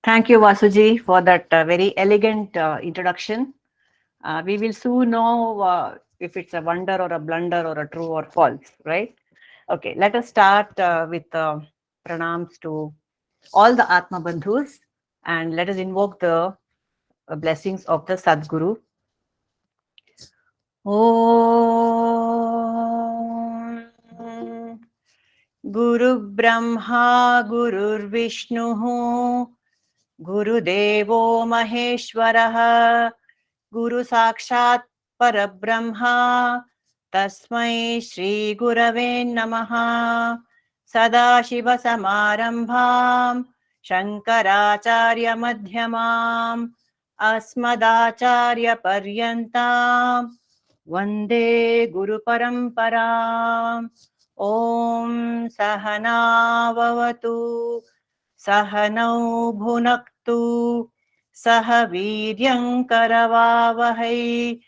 Thank you, Vasuji, for that very elegant introduction. We will soon know if it's a wonder or a blunder or a true or false, right? Okay, let us start with pranams to all the Atma Bandhus, and let us invoke the blessings of the Sadguru. Om Guru Brahma Gurur Vishnu Guru Devo Maheshwaraha Guru Sakshat Parabrahma Tasmai Shri Gurave Namaha Sadashiva Samarambham Shankaracharya Madhyamam Asmadacharya Paryantam Vande Guru Paramparam Om Sahana Vavatu Sahanau Bhunaktu Sah Viryam Karavavahai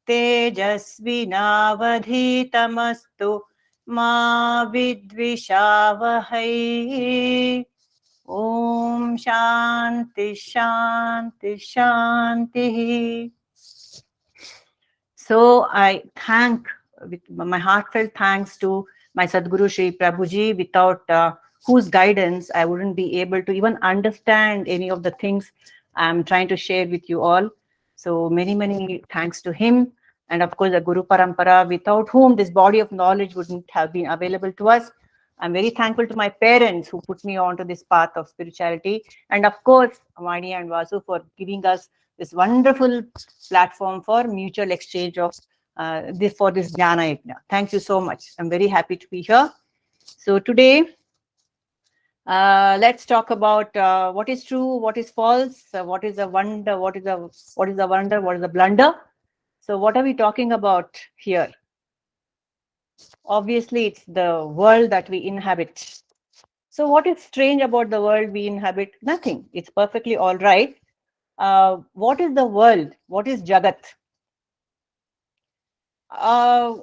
Tejasvinavadhitamastu Ma Vidvishavahai. Om Shanti Shanti Shanti. So I thank with my heartfelt thanks to my Sadguru Sri Prabhuji, without whose guidance I wouldn't be able to even understand any of the things I'm trying to share with you all. So many, many thanks to him. And of course, the Guru Parampara, without whom this body of knowledge wouldn't have been available to us. I'm very thankful to my parents who put me onto this path of spirituality. And of course, Vani and Vasu for giving us this wonderful platform for mutual exchange of for this Jnana Yajna. Thank you so much. I'm very happy to be here. So today, let's talk about what is true, what is false, what is a wonder, what is a wonder, what is a blunder. So what are we talking about here? Obviously, it's the world that we inhabit. So what is strange about the world we inhabit? Nothing. It's perfectly all right. What is the world? What is Jagat?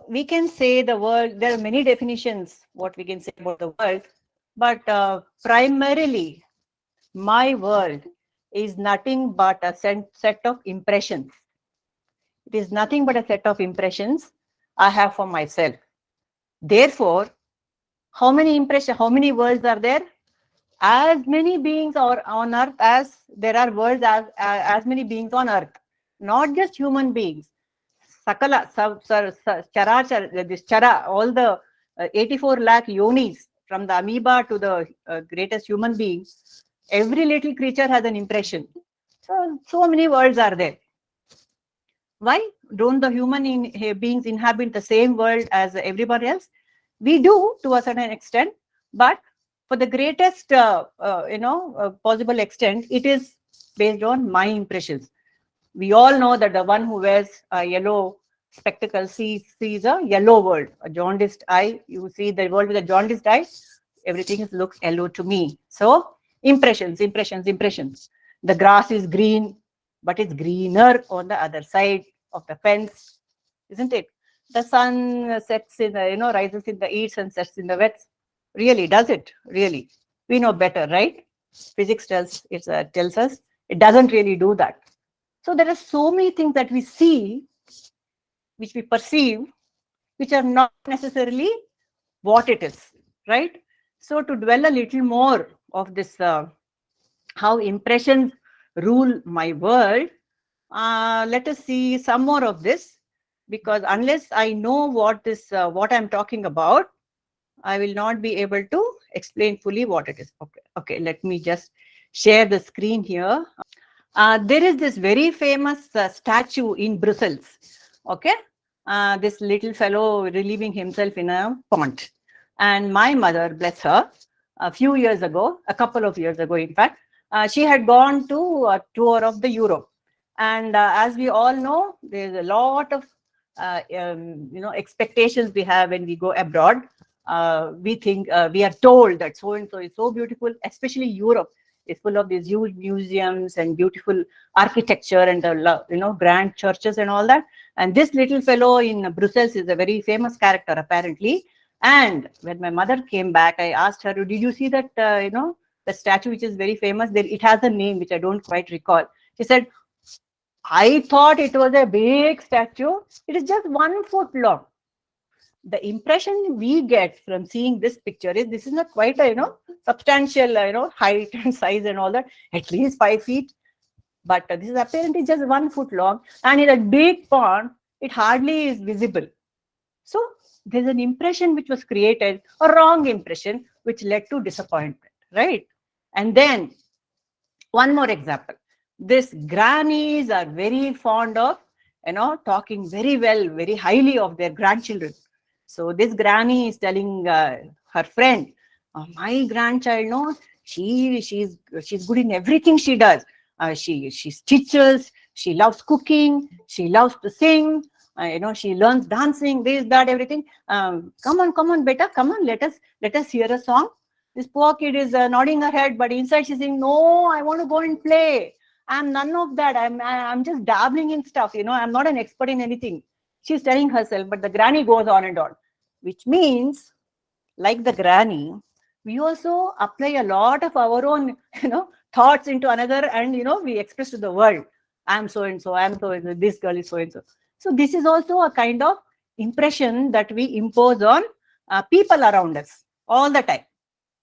We can say the world, there are many definitions what we can say about the world, but primarily my world is nothing but a set of impressions. It is nothing but a set of impressions I have for myself. Therefore, how many impressions, how many worlds are there? As many beings are on earth as there are worlds, as many beings on earth, not just human beings. Sakala, Charachar, this Chara, all the 84 lakh yonis, from the amoeba to the greatest human beings, every little creature has an impression. So many worlds are there. Why don't the human beings inhabit the same world as everybody else? We do to a certain extent, but for the greatest possible extent, it is based on my impressions. We all know that the one who wears a yellow spectacles sees a yellow world, a jaundiced eye. You see the world with a jaundiced eye, everything looks yellow to me. So impressions. The grass is green, but it's greener on the other side of the fence, isn't it? The sun sets in the, rises in the east and sets in the west. Really, does it? Really? We know better, right? Physics tells us it doesn't really do that. So there are so many things that we see, which we perceive, which are not necessarily what it is, right? So to dwell a little more of this, how impressions rule my world, let us see some more of this, because unless I know what I'm talking about, I will not be able to explain fully what it is. Okay, let me just share the screen here. There is this very famous statue in Brussels. Okay, this little fellow relieving himself in a pond. And my mother, bless her, a couple of years ago, in fact, she had gone to a tour of the Europe. And as we all know, there's a lot of expectations we have when we go abroad. We think we are told that so and so is so beautiful, especially Europe is full of these huge museums and beautiful architecture and the grand churches and all that. And this little fellow in Brussels is a very famous character apparently. And when my mother came back, I asked her, "Did you see that the the statue which is very famous, there it has a name which I don't quite recall. She said, I thought it was a big statue. It is just 1 foot long. The impression we get from seeing this picture is this is not quite a substantial height and size and all that, at least 5 feet, but this is apparently just 1 foot long, and in a big pond it hardly is visible. So there's an impression which was created, a wrong impression, which led to disappointment, right? And then one more example. These grannies are very fond of talking very well, very highly of their grandchildren. So this granny is telling her friend, my grandchild, no, she's good in everything she does. She stitches, she loves cooking, she loves to sing, she learns dancing, this, that, everything. Come on, beta, come on, let us hear a song. This poor kid is nodding her head, but inside she's saying, no, I want to go and play. I'm none of that. I'm just dabbling in stuff. I'm not an expert in anything. She's telling herself, but the granny goes on and on, which means, like the granny, we also apply a lot of our own, thoughts into another, and we express to the world, I'm so and so, I'm so and so, this girl is so and so. So this is also a kind of impression that we impose on people around us all the time,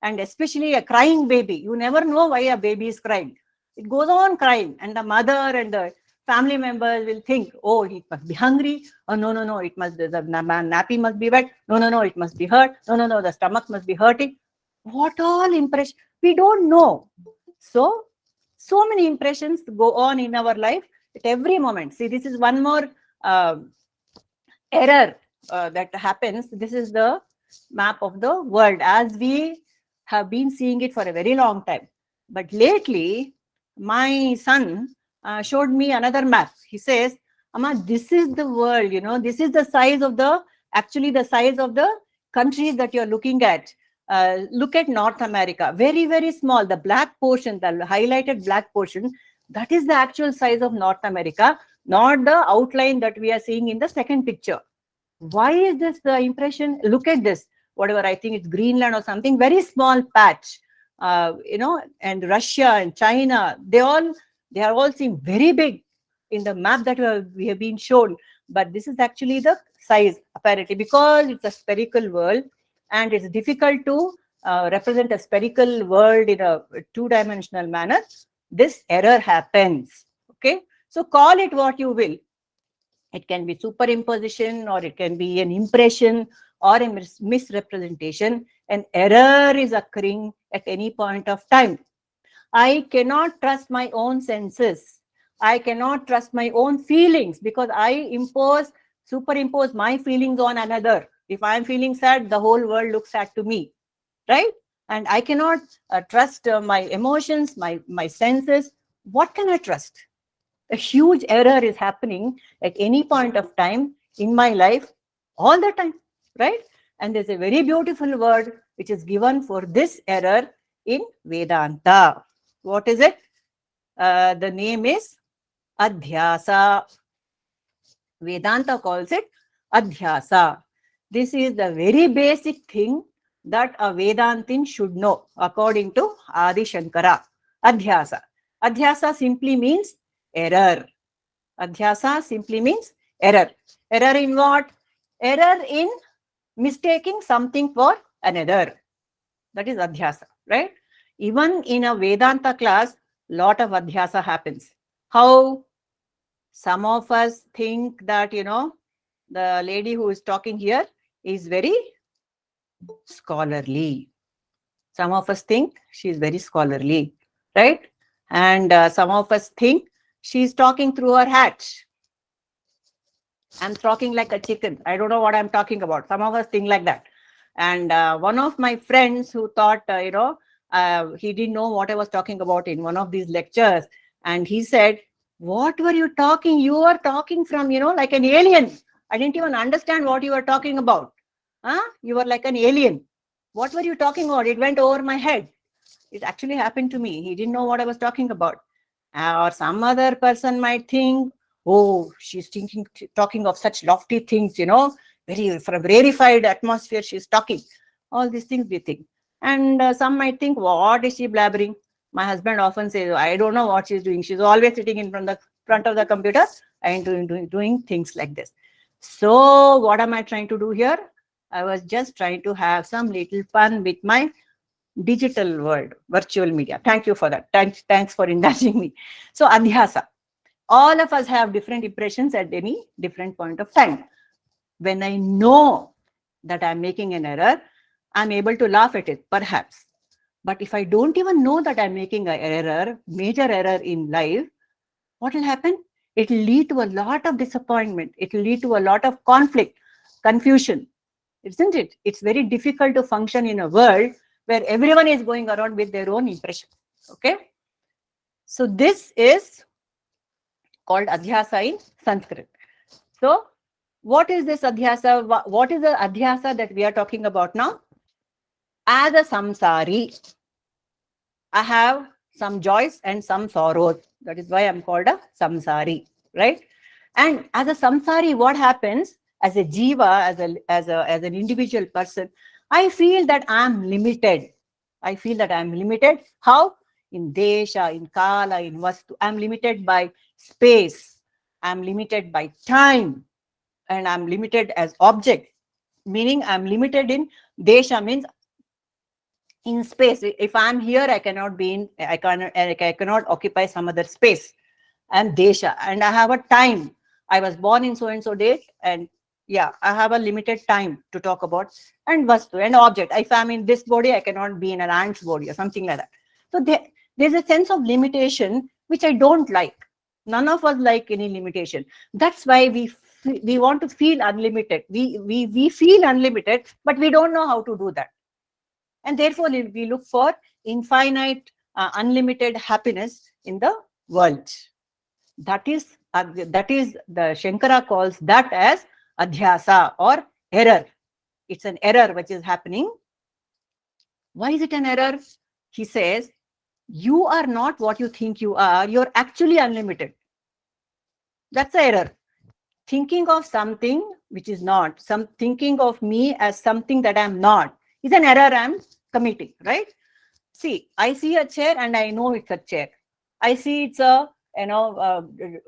and especially a crying baby. You never know why a baby is crying. It goes on crying, and the mother and the family members will think, oh, it must be hungry. Oh, no, it must, the nappy must be wet. No, it must be hurt. No, the stomach must be hurting. What all impression? We don't know. So many impressions go on in our life at every moment. See, this is one more error that happens. This is the map of the world as we have been seeing it for a very long time. But lately, my son showed me another map. He says, Amma, this is the world, this is the size of the countries that you're looking at. Look at North America, very, very small. The black portion, the highlighted black portion, that is the actual size of North America, not the outline that we are seeing in the second picture. Why is this the impression? Look at this, whatever, I think it's Greenland or something, very small patch, and Russia and China, they are all seem very big in the map that we have been shown. But this is actually the size, apparently, because it's a spherical world, and it's difficult to represent a spherical world in a two-dimensional manner. This error happens. Okay, so call it what you will. It can be superimposition, or it can be an impression, or a misrepresentation. An error is occurring at any point of time. I cannot trust my own senses. I cannot trust my own feelings, because I superimpose my feelings on another. If I am feeling sad, the whole world looks sad to me, right? And I cannot trust my emotions, my senses. What can I trust? A huge error is happening at any point of time in my life, all the time, right? And there's a very beautiful word which is given for this error in Vedanta. What is it? The name is Adhyasa. Vedanta calls it Adhyasa. This is the very basic thing that a Vedantin should know, according to Adi Shankara. Adhyasa. Adhyasa simply means error. Adhyasa simply means error. Error in what? Error in mistaking something for another. That is Adhyasa, right? Even in a Vedanta class, lot of Adhyasa happens. How? Some of us think that, the lady who is talking here is very scholarly. Some of us think she is very scholarly, right? And some of us think she is talking through her hat. I'm talking like a chicken. I don't know what I'm talking about. Some of us think like that. And one of my friends who thought, he didn't know what I was talking about in one of these lectures. And he said, what were you talking? You were talking from, like an alien. I didn't even understand what you were talking about. You were like an alien. What were you talking about? It went over my head. It actually happened to me. He didn't know what I was talking about. Or some other person might think, oh, she's talking of such lofty things, very from rarefied atmosphere she's talking. All these things we think. And some might think, what is she blabbering? My husband often says, I don't know what she's doing. She's always sitting in front of the computer and doing things like this. So what am I trying to do here? I was just trying to have some little fun with my digital world, virtual media. Thank you for that. Thanks for indulging me. So Adhyasa. All of us have different impressions at any different point of time. When I know that I'm making an error, I'm able to laugh at it, perhaps. But if I don't even know that I'm making an error, major error in life, what will happen? It will lead to a lot of disappointment. It will lead to a lot of conflict, confusion, isn't it? It's very difficult to function in a world where everyone is going around with their own impression. Okay? So this is called Adhyasa in Sanskrit. So what is this Adhyasa? What is the Adhyasa that we are talking about now? As a samsari, I have some joys and some sorrows. That is why I'm called a samsari, right? And as a samsari, what happens as a jiva, as an individual person, I feel that I'm limited. I feel that I'm limited. How? In desha, in kala, in vastu. I'm limited by space. I'm limited by time. And I'm limited as object. Meaning I'm limited in desha means in space. If I'm here, I cannot be in, I cannot occupy some other space. I'm desha, and I have a time. I was born in so and so date, and yeah, I have a limited time to talk about. And vastu and object. If I'm in this body, I cannot be in an ant's body or something like that. So there's a sense of limitation which I don't like. None of us like any limitation. That's why we want to feel unlimited. We feel unlimited, but we don't know how to do that. And therefore, we look for infinite, unlimited happiness in the world. That is the Shankara calls that as Adhyasa or error. It's an error which is happening. Why is it an error? He says, you are not what you think you are. You're actually unlimited. That's the error. Thinking of something which is not, thinking of me as something that I'm not, is an error I'm committing, right? See, I see a chair and I know it's a chair. I see it's a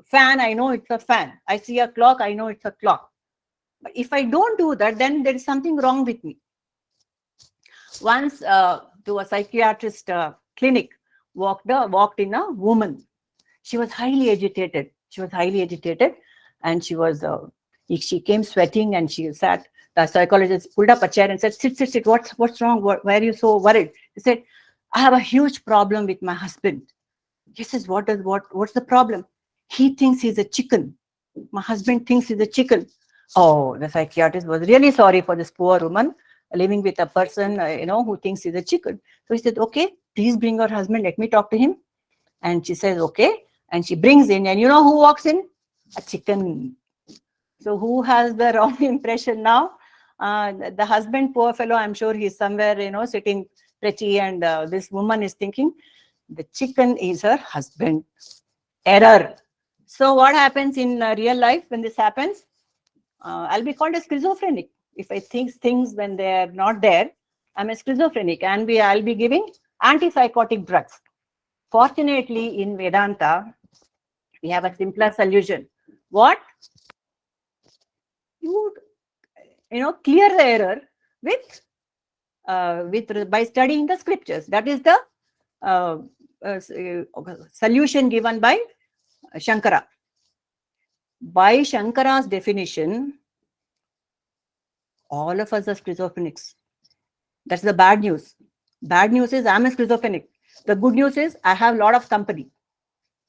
fan, I know it's a fan. I see a clock, I know it's a clock. But if I don't do that, then there is something wrong with me. Once to a psychiatrist clinic, walked in a woman. She was highly agitated. And she came sweating, and she sat. The psychologist pulled up a chair and said, sit. What's wrong? Why are you so worried? He said, I have a huge problem with my husband. He says, what's the problem? He thinks he's a chicken. My husband thinks he's a chicken. Oh, the psychiatrist was really sorry for this poor woman living with a person, who thinks he's a chicken. So he said, okay, please bring your husband. Let me talk to him. And she says, okay. And she brings in, and you know who walks in? A chicken. So who has the wrong impression now? The husband, poor fellow, I'm sure he's somewhere, sitting pretty, and this woman is thinking, the chicken is her husband. Error. So what happens in real life when this happens? I'll be called a schizophrenic. If I think things when they are not there, I'm a schizophrenic, and I'll be giving antipsychotic drugs. Fortunately, in Vedanta, we have a simpler solution. What? You clear the error by studying the scriptures. That is the solution given by Shankara. By Shankara's definition, all of us are schizophrenics. That's the bad news. Bad news is I'm a schizophrenic. The good news is I have a lot of company.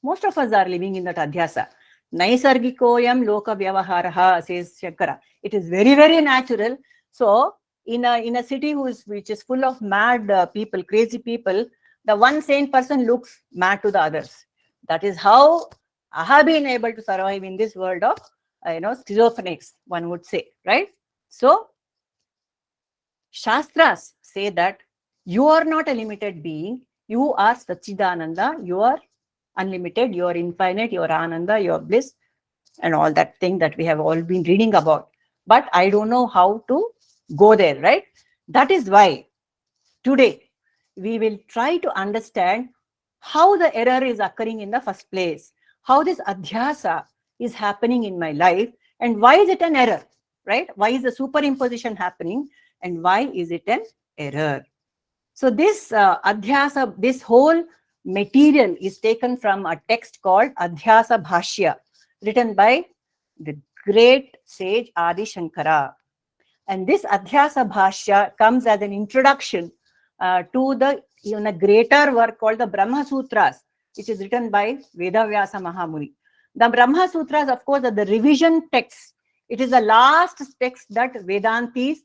Most of us are living in that adhyasa. Naisargikoyam loka vyavaharaha, says Shankara. It is very, very natural. So in a city which is full of mad people, crazy people, the one sane person looks mad to the others. That is how I have been able to survive in this world of schizophrenics, one would say, right? So Shastras say that you are not a limited being. You are Satchidananda. You are unlimited. You are infinite. You are Ananda. You are bliss, and all that thing that we have all been reading about. But I don't know how to go there, right? That is why today we will try to understand how the error is occurring in the first place, how this adhyasa is happening in my life, and why is it an error, right? Why is the superimposition happening, and why is it an error? So this adhyasa, this whole material is taken from a text called Adhyasa Bhashya, written by the great sage Adi Shankara. And this Adhyasa Bhashya comes as an introduction to the even a greater work called the Brahma Sutras, which is written by Vedavyasa Mahamuni. The Brahma Sutras, of course, are the revision texts. It is the last text that Vedantis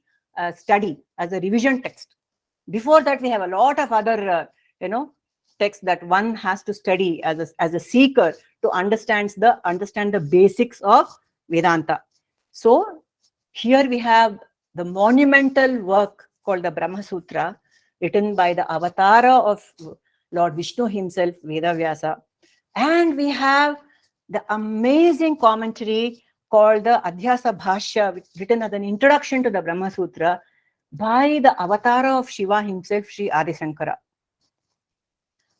study as a revision text. Before that, we have a lot of other, texts that one has to study as a seeker to understand the basics of Vedanta. So here we have the monumental work called the Brahma Sutra, written by the avatara of Lord Vishnu himself, Vedavyasa. And we have the amazing commentary called the Adhyasa Bhashya, written as an introduction to the Brahma Sutra by the avatara of Shiva himself, Sri Adi Sankara.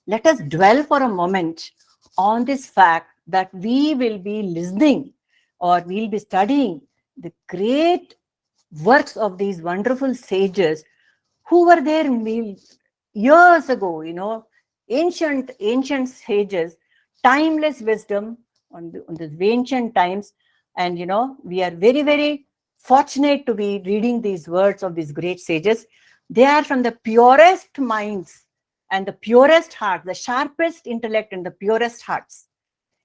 Let us dwell for a moment on this fact that we will be listening or we'll be studying the great works of these wonderful sages who were there years ago, ancient sages, timeless wisdom on these ancient times. And, we are very, very fortunate to be reading these words of these great sages. They are from the purest minds and the purest heart, the sharpest intellect and the purest hearts.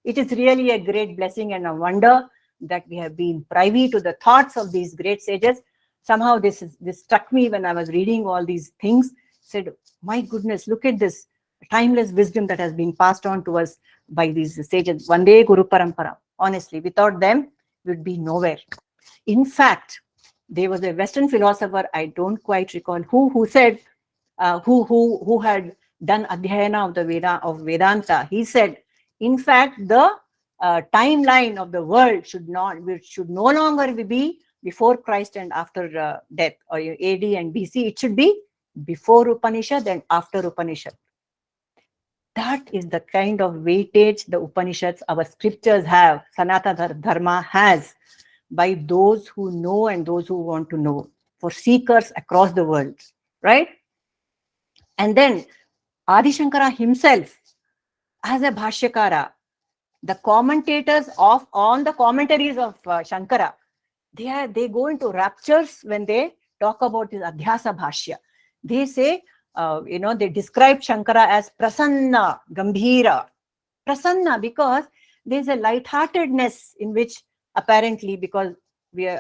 It is really a great blessing and a wonder that we have been privy to the thoughts of these great sages. Somehow this struck me when I was reading all these things. Said, my goodness, look at this timeless wisdom that has been passed on to us by these sages. Vande Guru Parampara. Honestly, without them, we would be nowhere. In fact, there was a Western philosopher, I don't quite recall who said, who had done Adhyayana of the Vedanta. He said, in fact, the timeline of the world should no longer be before Christ and after death, or AD and BC. It should be before Upanishad and after Upanishad. That is the kind of weightage the Upanishads, our scriptures have, Sanatana Dharma has, by those who know and those who want to know, for seekers across the world, right? And then Adi Shankara himself, as a Bhashyakara, the commentators on the commentaries of Shankara, they go into raptures when they talk about this Adhyasa Bhashya. They say, they describe Shankara as prasanna, gambhira. Prasanna, because there's a lightheartedness in which, apparently, because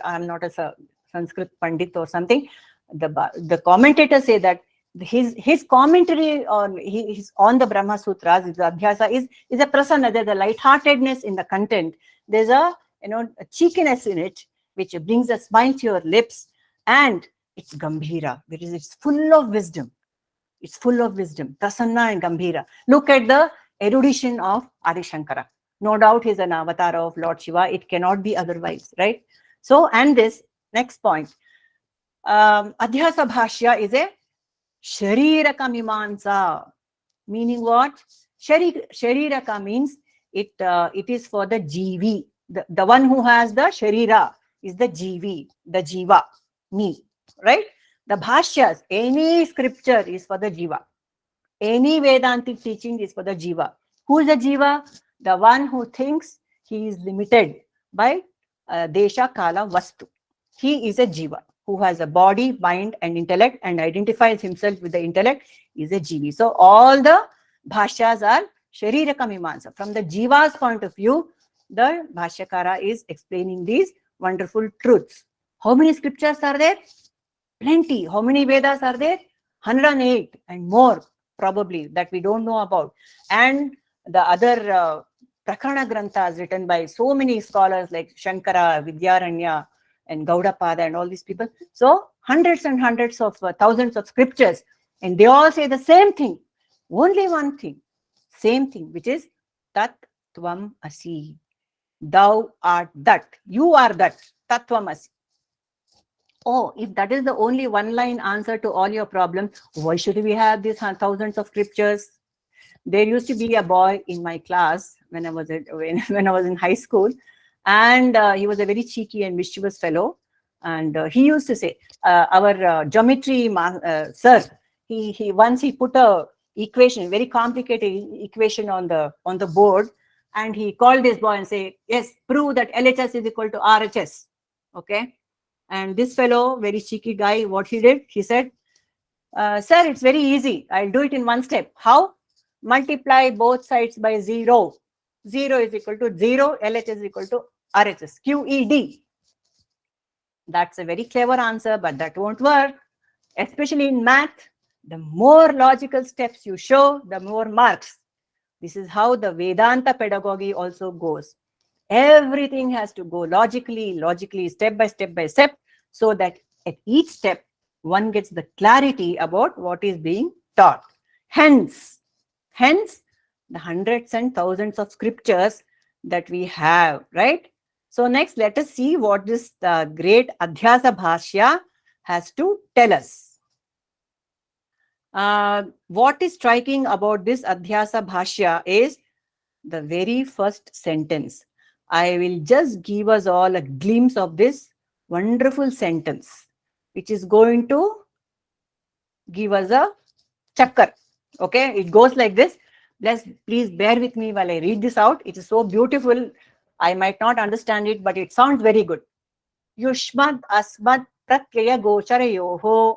I'm not a Sanskrit Pandit or something, the commentators say that his commentary on the Brahma Sutras, the Adhyasa, is a prasanna. There's a lightheartedness in the content. There's a cheekiness in it, which brings a smile to your lips, and it's gambhira, because it's full of wisdom. It's full of wisdom, prasanna and gambhira. Look at the erudition of Adi Shankara. No doubt he's an avatar of Lord Shiva. It cannot be otherwise, right? So, and this next point, Adhyasa Bhashya is a Shariraka Mimansa, meaning what? Shariraka means it is for the jivi. The one who has the Sharira is the jivi, the jiva, me, right? The Bhashyas, any scripture is for the jiva. Any Vedantic teaching is for the jiva. Who is the jiva? The one who thinks he is limited by desha, kala, vastu. He is a jiva who has a body, mind, and intellect, and identifies himself with the intellect, is a jivi. So all the bhashyas are shariraka mimansa. From the jiva's point of view, the Bhashyakara is explaining these wonderful truths. How many scriptures are there? Plenty. How many Vedas are there? 108 and more, probably, that we don't know about. And the other Prakarana Granthas written by so many scholars like Shankara, Vidyaranya, and Gaudapada, and all these people. So hundreds and hundreds of thousands of scriptures, and they all say the same thing. Only one thing, same thing, which is Tat Tvam Asi. Thou art that. You are that. Tat Tvam Asi. Oh, if that is the only one line answer to all your problems, why should we have these thousands of scriptures? There used to be a boy in my class when I was when I was in high school, and he was a very cheeky and mischievous fellow. And he used to say, our geometry sir, he once he put a equation, very complicated equation on the board, and he called this boy and say, yes, prove that LHS is equal to RHS. Okay, and this fellow, very cheeky guy, what he did, he said, sir, it's very easy. I'll do it in one step. How? Multiply both sides by 0. 0 is equal to 0. LHS is equal to RHS. QED. That's a very clever answer, but that won't work. Especially in math, the more logical steps you show, the more marks. This is how the Vedanta pedagogy also goes. Everything has to go logically, step by step, so that at each step, one gets the clarity about what is being taught. Hence, the hundreds and thousands of scriptures that we have, right? So next, let us see what this great Adhyasa Bhashya has to tell us. What is striking about this Adhyasa Bhashya is the very first sentence. I will just give us all a glimpse of this wonderful sentence, which is going to give us a chakkar. Okay, it goes like this. Please bear with me while I read this out. It is so beautiful. I might not understand it, but it sounds very good. Yushmad asmad pratyaya gocharayoho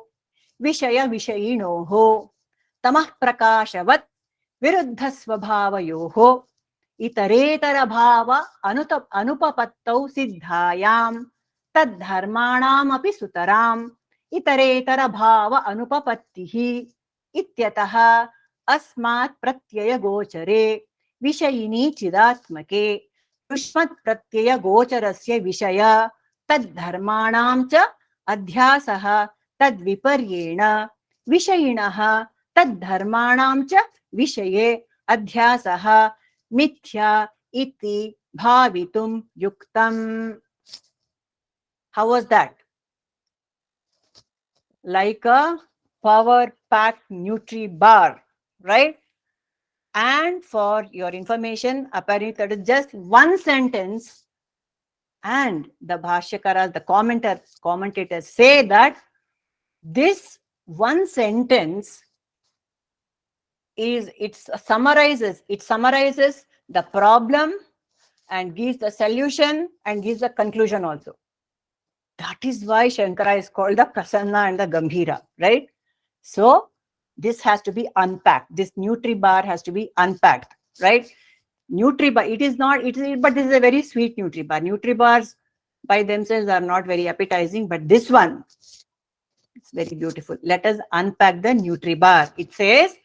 vishaya vishayinoho tamah prakashavat viruddha svabhavayoho itaretara bhava anupapattau siddhayam tadharmanam api sutaram itaretara bhava anupapattihi ityatah अस्मात् प्रत्यय गोचरे विषयिनी चिदात्मके युष्मत् प्रत्यय गोचरस्य विषय तद्धर्माणां च अध्यासः तद्विपर्येण विषयिणः तद्धर्माणां च विषये अध्यासः मिथ्या इति भावितुं युक्तम्. How was that? Like a power-packed Nutri-bar, right? And for your information, apparently that is just one sentence, and the Bhashyakaras, the commentators say that this one sentence it summarizes the problem and gives the solution and gives the conclusion also. That is why Shankara is called the Prasanna and the Gambhira, right? So this has to be unpacked. This Nutri-bar has to be unpacked, right? Nutri-bar, but this is a very sweet Nutri-bar. Nutri-bars by themselves are not very appetizing, but this one, it's very beautiful. Let us unpack the Nutri-bar. It says,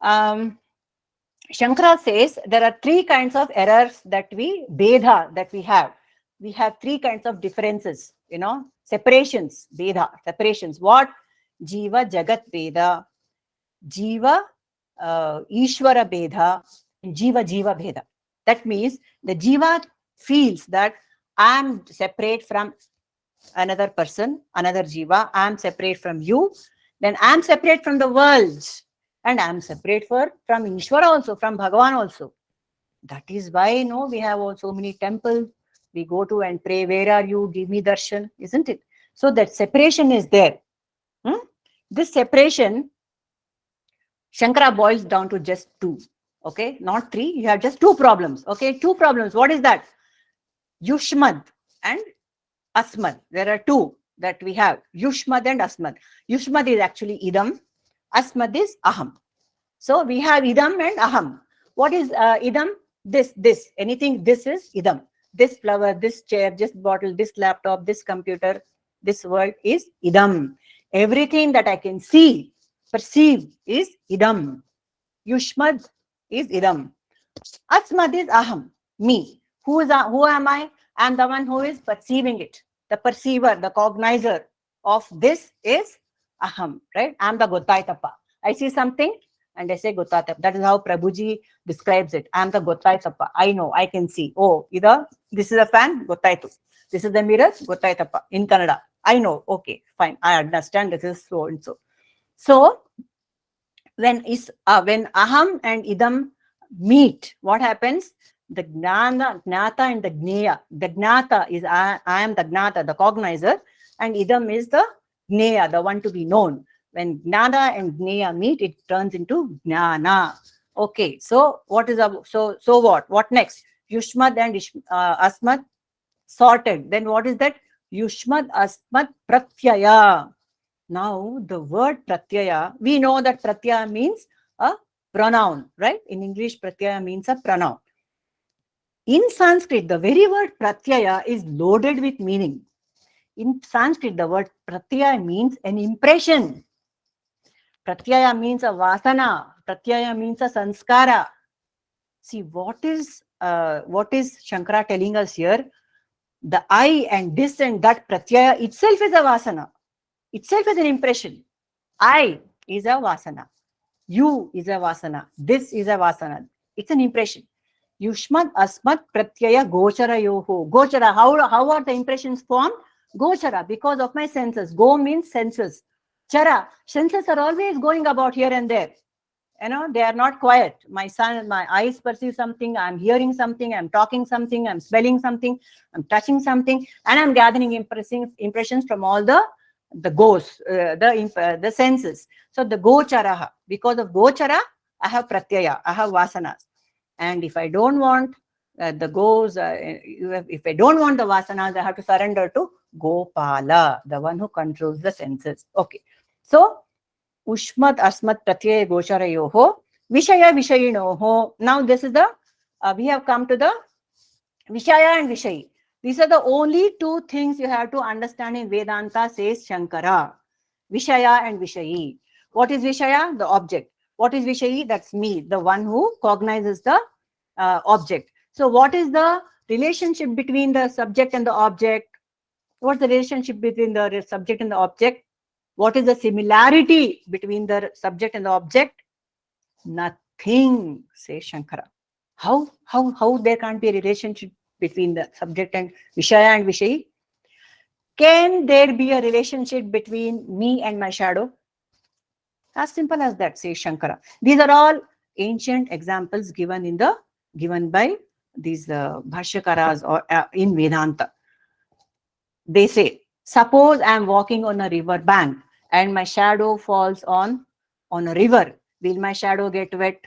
Shankara says there are three kinds of errors Bedha that we have. We have three kinds of differences, separations, Bedha, separations. What? Jiva Jagat Beda, Jiva Ishvara Beda, and Jiva Jiva Beda. That means the Jiva feels that I am separate from another person, another Jiva, I am separate from you, then I am separate from the world, and I am separate from Ishvara also, from Bhagavan also. That is why we have so many temples we go to and pray, where are you, give me darshan, isn't it? So that separation is there. This separation, Shankara boils down to just two, okay, not three. You have just two problems, okay, two problems. What is that? Yushmad and Asmad. There are two that we have, Yushmad and Asmad. Yushmad is actually Idam, Asmad is Aham. So we have Idam and Aham. What is Idam? This, anything, this is Idam. This flower, this chair, this bottle, this laptop, this computer, this world is Idam. Everything that I can see, perceive is Idam. Yushmad is Idam. Asmad is Aham, me. Who am I? I am the one who is perceiving it. The perceiver, the cognizer of this is Aham, right? I am the Gottaitappa. I see something and I say Gottaitappa. That is how Prabhuji describes it. I am the Gottaitappa. I know, I can see. Oh, this is a fan, Gottaitu. This is the mirror, Gottaitappa in Kannada. I know, okay, fine, I understand this is so and so. So when aham and idam meet, what happens? The gnata and the gneya. The gnata is I am the gnata, the cognizer, and idam is the gneya, the one to be known. When gnana and gneya meet, it turns into gnana. Okay, so what is so what? What next? Yushmad and asmad sorted. Then what is that? Yushmad asmad pratyaya. Now, the word pratyaya, we know that pratyaya means a pronoun, right? In English, pratyaya means a pronoun. In Sanskrit, the very word pratyaya is loaded with meaning. In Sanskrit, the word pratyaya means an impression. Pratyaya means a vasana. Pratyaya means a sanskara. See, what is Shankara telling us here? The I and this and that pratyaya itself is a vasana. Itself is an impression. I is a vasana. You is a vasana. This is a vasana. It's an impression. Yushmad asmat pratyaya gochara yoho. Gochara, how are the impressions formed? Gochara, because of my senses. Go means senses. Chara, senses are always going about here and there. They are not quiet. My eyes perceive something, I'm hearing something, I'm talking something, I'm smelling something, I'm touching something, and I'm gathering impressions from all the the senses. So the gochara, because of gochara, I have pratyaya, I have vasanas. And if I don't want if I don't want the vasanas, I have to surrender to Gopala, the one who controls the senses. Okay. So Ushmat asmat pratyaya gocharayoho vishaya vishayinoho. Now this is the we have come to the Vishaya and Vishayi. These are the only two things you have to understand in Vedanta, says Shankara. Vishaya and Vishayi. What is Vishaya? The object. What is Vishayi? That's me, the one who cognizes the object. So what is the relationship between the subject and the object? What's the relationship between the subject and the object? What is the similarity between the subject and the object? Nothing, says Shankara. How there can't be a relationship between the subject and Vishaya and Vishayi? Can there be a relationship between me and my shadow? As simple as that, says Shankara. These are all ancient examples given by these Bhashyakaras or in Vedanta. They say, suppose I am walking on a river bank and my shadow falls on a river. Will my shadow get wet?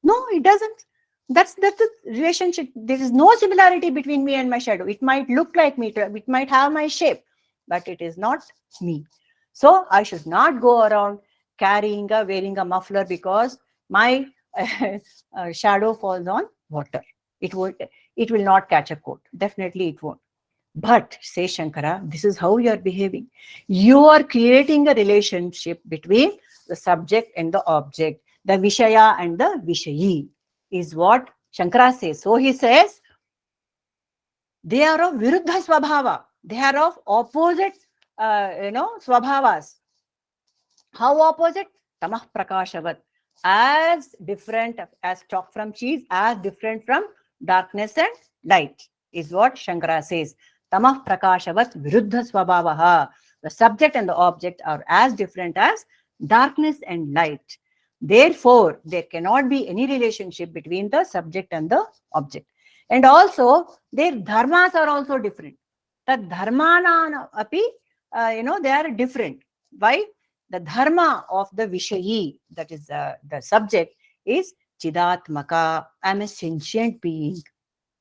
No, it doesn't. That's the relationship. There is no similarity between me and my shadow. It might look like me, it might have my shape, but it is not me. So I should not go around wearing a muffler because my shadow falls on water. It will not catch a cold. Definitely it won't. But, says Shankara, this is how you are behaving. You are creating a relationship between the subject and the object. The Vishaya and the Vishayi is what Shankara says. So he says, they are of Viruddha Swabhava. They are of opposite, Swabhavas. How opposite? Tamah Prakashavat. As different as chalk from cheese, as different from darkness and light, is what Shankara says. Tamah Prakashavat Viruddha Swabhavaha. The subject and the object are as different as darkness and light. Therefore, there cannot be any relationship between the subject and the object. And also, their dharmas are also different. The dharmana api, they are different. Why? The dharma of the Vishayi, that is the subject, is Chidatmaka. I am a sentient being.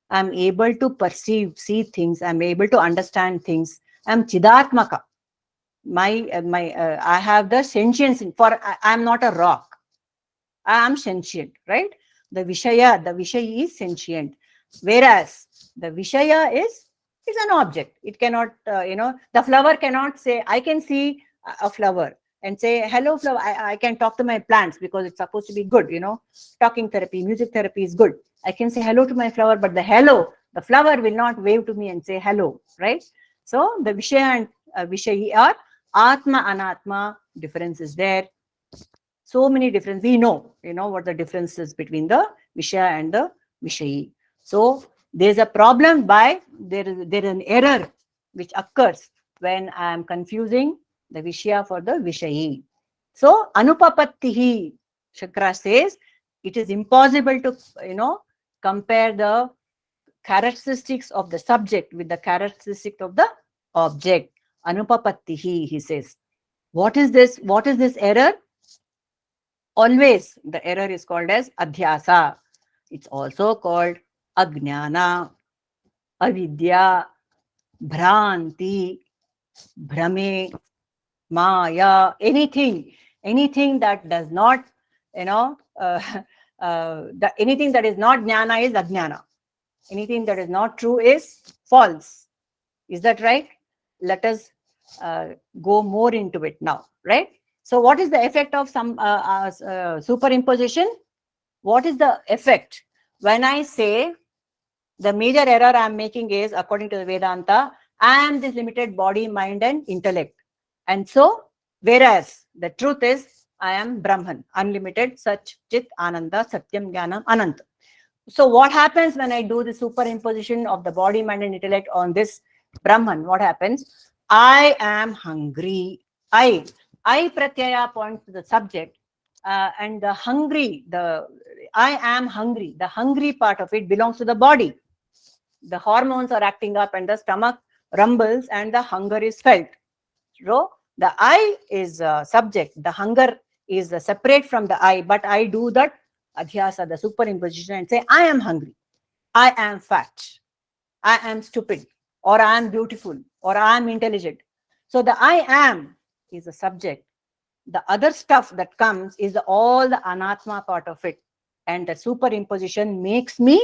I am able to see things. I am able to understand things. I am Chidatmaka. I have the sentience. I am not a rock. I am sentient, right? The Vishayi is sentient. Whereas the Vishaya is an object. It cannot, the flower cannot say, I can see a flower and say, hello, flower. I can talk to my plants because it's supposed to be good, Talking therapy, music therapy is good. I can say hello to my flower, but the flower will not wave to me and say hello, right? So the Vishaya and Vishayi are Atma, Anatma, difference is there. So many differences. We know, what the difference is between the Vishaya and the Vishayi. So there's a problem there is an error which occurs when I am confusing the Vishya for the Vishayi. So, Anupapattihi, Shankara says, it is impossible to, compare the characteristics of the subject with the characteristics of the object. Anupapattihi, he says. What is this? What is this error? Always the error is called as Adhyasa. It's also called Ajnana, Avidya, Bhranti, Brahme, Maya, anything that does not, anything that is not Jnana is Ajnana. Anything that is not true is false. Is that right? Let us go more into it now, right? So what is the effect of some superimposition? What is the effect? When I say the major error I am making is, according to the Vedanta, I am this limited body, mind and intellect. And so, whereas the truth is, I am Brahman, unlimited, Sach, Chit, Ananda, Satyam, Jnanam, Ananta. So what happens when I do the superimposition of the body, mind and intellect on this Brahman? What happens? I am hungry. I pratyaya points to the subject, and the I am hungry. The hungry part of it belongs to the body. The hormones are acting up and the stomach rumbles and the hunger is felt. So the I is subject. The hunger is separate from the I, but I do that adhyasa, the superimposition, and say, I am hungry, I am fat, I am stupid, or I am beautiful, or I am intelligent. So the I am is the subject. The other stuff that comes is all the anatma part of it. And the superimposition makes me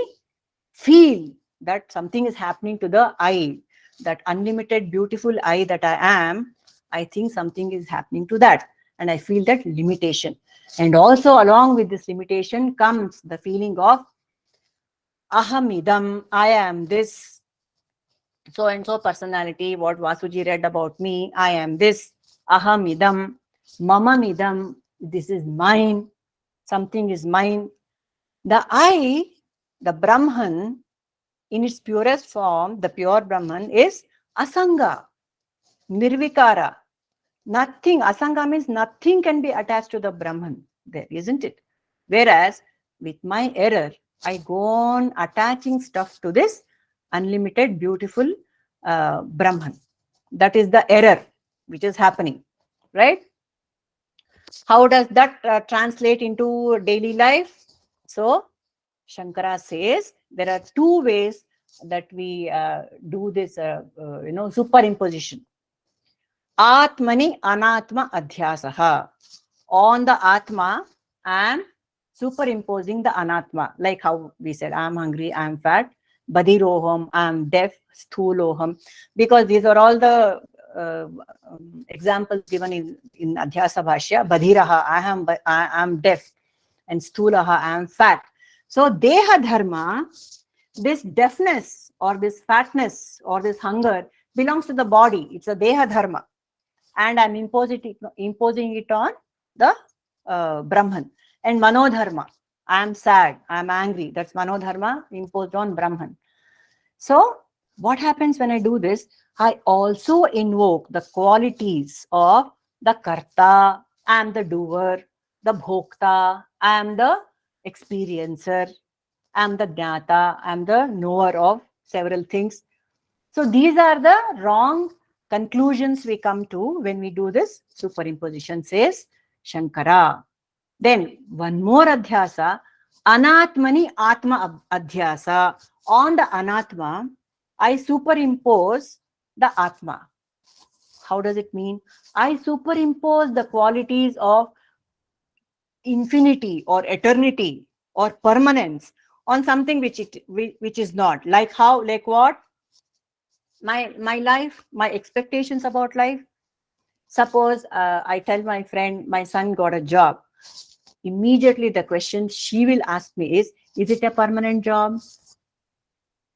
feel that something is happening to the I, that unlimited, beautiful I that I am. I think something is happening to that. And I feel that limitation. And also, along with this limitation comes the feeling of ahamidam, I am this so and so personality, what Vasuji read about me, I am this, ahamidam, mamamidam, this is mine, something is mine. The I, the Brahman, in its purest form, the pure Brahman is asanga, nirvikara. Nothing, asanga means nothing can be attached to the Brahman there, isn't it? Whereas with my error, I go on attaching stuff to this unlimited, beautiful Brahman. That is the error which is happening, right? How does that translate into daily life? So, Shankara says there are two ways that we do this, superimposition. Atmani anatma adhyasaha. On the atma, I am superimposing the anatma. Like how we said, I am hungry, I am fat, badiroham, I am deaf, sthuloham. Because these are all the examples given in Adhyasa Bhashya. Badhiraha, I am deaf, and sthulaha, I am fat. So deha dharma, this deafness or this fatness or this hunger belongs to the body. It's a deha dharma. And I'm imposing it on the Brahman. And manodharma, I am sad, I am angry. That's manodharma imposed on Brahman. So what happens when I do this? I also invoke the qualities of the karta, I am the doer, the bhokta, I am the experiencer, I am the jnata, I am the knower of several things. So these are the wrong conclusions we come to when we do this superimposition, says Shankara. Then one more adhyasa, anatmani atma adhyasa. On the anatma, I superimpose the atma. How does it mean? I superimpose the qualities of infinity or eternity or permanence on something which is not. Like how? Like what? My life, my expectations about life. Suppose I tell my friend my son got a job. Immediately the question she will ask me is it a permanent job?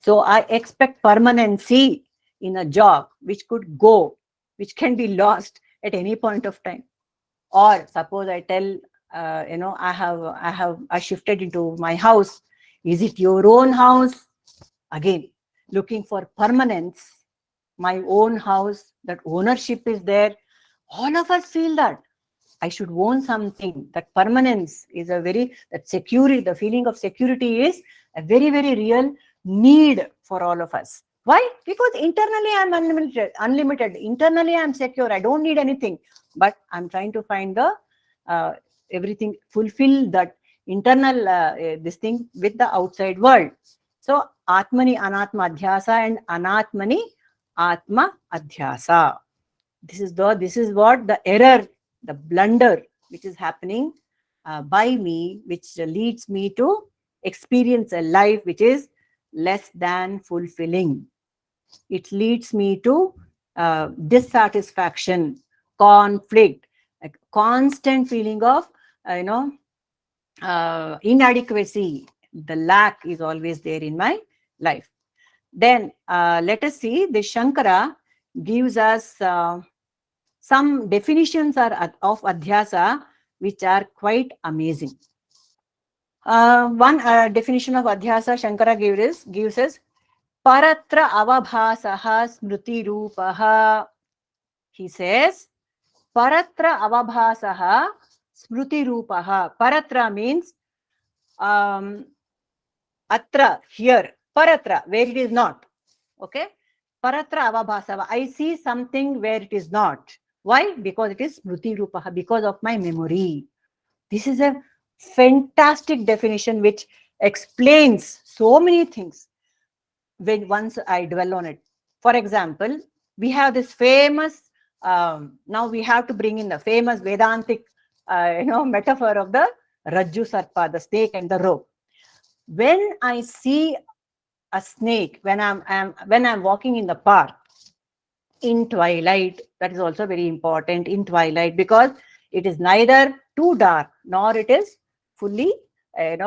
So I expect permanency in a job which could go, which can be lost at any point of time. Or suppose I tell I shifted into my house. Is it your own house? Again, looking for permanence. my own house, that ownership is there. All of us feel that I should own something. That permanence is a very, that security, the feeling of security is a very, very real need for all of us. Why? Because internally I'm unlimited. Internally I'm secure. I don't need anything. But I'm trying to find the everything, fulfill that internal this thing with the outside world. So Atmani Anatma Adhyasa and Anatmani Atma Adhyasa. This is what the error, the blunder which is happening by me, which leads me to experience a life which is less than fulfilling. It leads me to dissatisfaction, conflict, a constant feeling of inadequacy. The lack is always there in my life. Then let us see, the Shankara gives us some definitions of Adhyasa which are quite amazing. One definition of Adhyasa Shankara gives us Paratra avabhasaha smriti rupaha. He says, Paratra avabhasaha smriti rupaha. Paratra means atra, here. Paratra, where it is not. Okay? Paratra avabhasava. I see something where it is not. Why? Because it is smriti rupaha, because of my memory. This is a fantastic definition which explains so many things when once I dwell on it. For example, we have this famous, now we have to bring in the famous Vedantic metaphor of the Rajju Sarpa, the snake and the rope. When I see a snake, when I'm walking in the park in twilight, that is also very important, in twilight, because it is neither too dark nor it is fully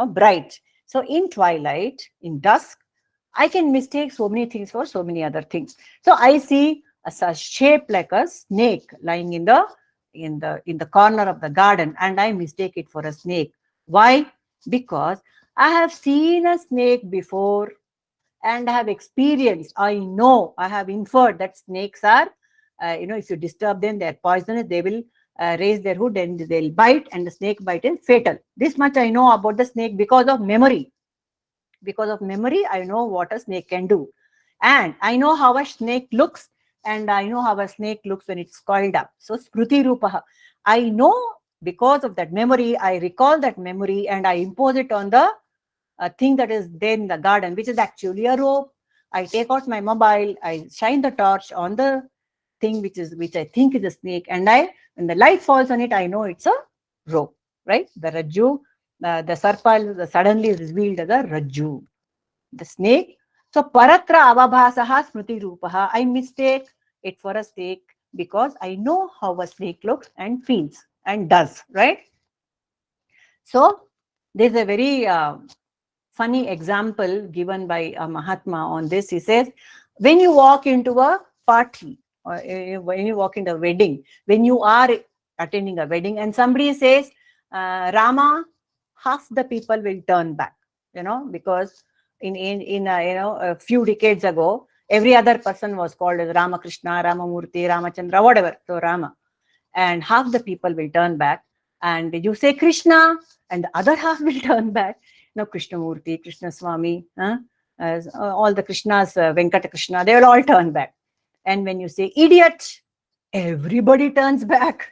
bright. So in twilight, in dusk, I can mistake so many things for so many other things. So I see a shape like a snake lying in the corner of the garden, and I mistake it for a snake. Why? Because I have seen a snake before and I have experienced, I know, I have inferred that snakes are, if you disturb them, they're poisonous, they will raise their hood and they'll bite, and the snake bite is fatal. This much I know about the snake because of memory. Because of memory, I know what a snake can do. And I know how a snake looks, and I know how a snake looks when it's coiled up. So, Spruti Rupaha. I know because of that memory, I recall that memory and I impose it on the thing that is there in the garden, which is actually a rope. I take out my mobile, I shine the torch on the thing which I think is a snake, and when the light falls on it, I know it's a rope, right? The Rajju, the Sarpa suddenly is revealed as a Rajju, the snake. So Paratra avabhasaha smriti rupaha. I mistake it for a snake because I know how a snake looks and feels and does, right? So there's a very funny example given by a Mahatma on this. He says, when you walk into a party, or when you walk into a wedding, when you are attending a wedding and somebody says, Rama, half the people will turn back, because in a few decades ago, every other person was called as Ramakrishna, Ramamurti, Ramachandra, whatever, so Rama. And half the people will turn back. And you say Krishna, and the other half will turn back. Krishnamurti, Krishna Swami, all the Krishnas, Venkata Krishna, they will all turn back. And when you say idiot, everybody turns back,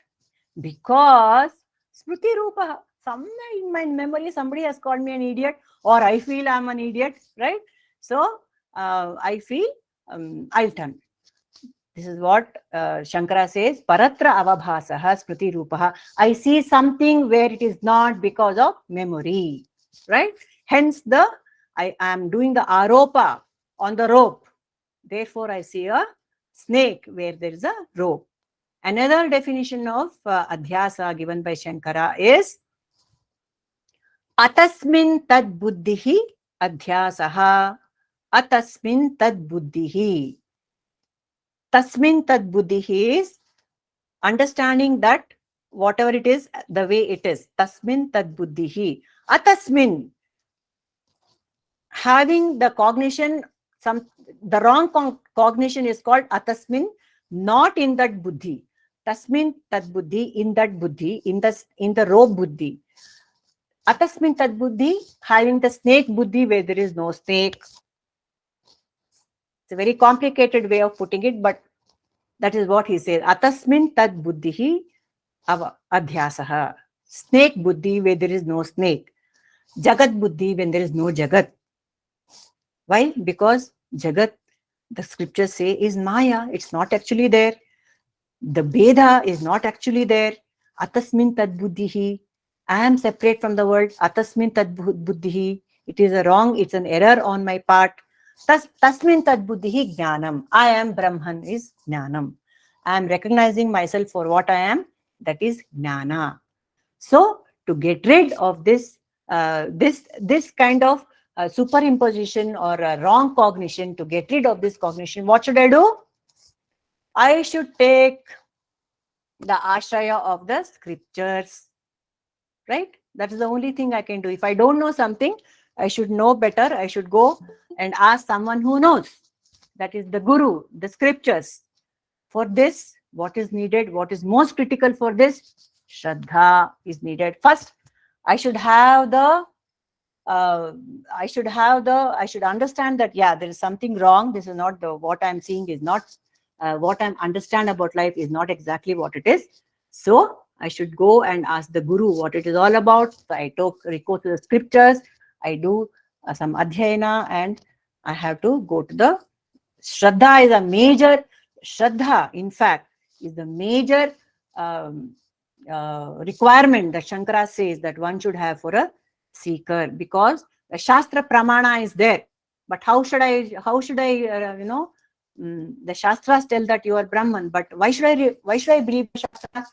because Smriti Rupa, somewhere in my memory, somebody has called me an idiot, or I feel I'm an idiot, right? So I feel I'll turn. This is what Shankara says, Paratra avabhasaha smriti rupaha. I see something where it is not because of memory, right? Hence I am doing the aropa on the rope. Therefore, I see a snake where there is a rope. Another definition of Adhyasa given by Shankara is Atasmin tad buddhihi Adhyasaha. Atasmin tad buddhihi. Tasmin tad buddhihi is understanding that whatever it is, the way it is. Tasmin tad buddhihi. Atasmin, having the cognition The wrong cognition is called atasmin, not in that buddhi. Tasmin tad buddhi, in that buddhi, in the rope buddhi. Atasmin tad buddhi, having the snake buddhi where there is no snake. It's a very complicated way of putting it, but that is what he says. Atasmin tad buddhi adhyasaha. Snake buddhi where there is no snake. Jagat buddhi when there is no jagat. Why? Because jagat, the scriptures say, is maya. It's not actually there. The Veda is not actually there. Atasmin tad buddhihi. I am separate from the world. Atasmin tad buddhihi. It is a wrong, it's an error on my part. Tasmin tad buddhihi jnanam. I am Brahman is jnanam. I am recognizing myself for what I am. That is jnana. So to get rid of this kind of superimposition or wrong cognition, to get rid of this cognition, what should I do? I should take the ashraya of the scriptures, right? That is the only thing I can do. If I don't know something, I should know better. I should go and ask someone who knows. That is the guru, the scriptures. For this, what is needed? What is most critical for this? Shraddha is needed. First, I should have the I should understand that, yeah, there is something wrong. This is not what I'm seeing is not what I understand about life is not exactly what it is. So I should go and ask the guru what it is all about. So I recourse to the scriptures. I do some adhyayana, and I have to go to the Shraddha is a major, Shraddha, in fact, is the major requirement that Sankara says that one should have for a seeker, because the Shastra Pramana is there. But how should I, the Shastras tell that you are Brahman, but why should I believe the Shastra?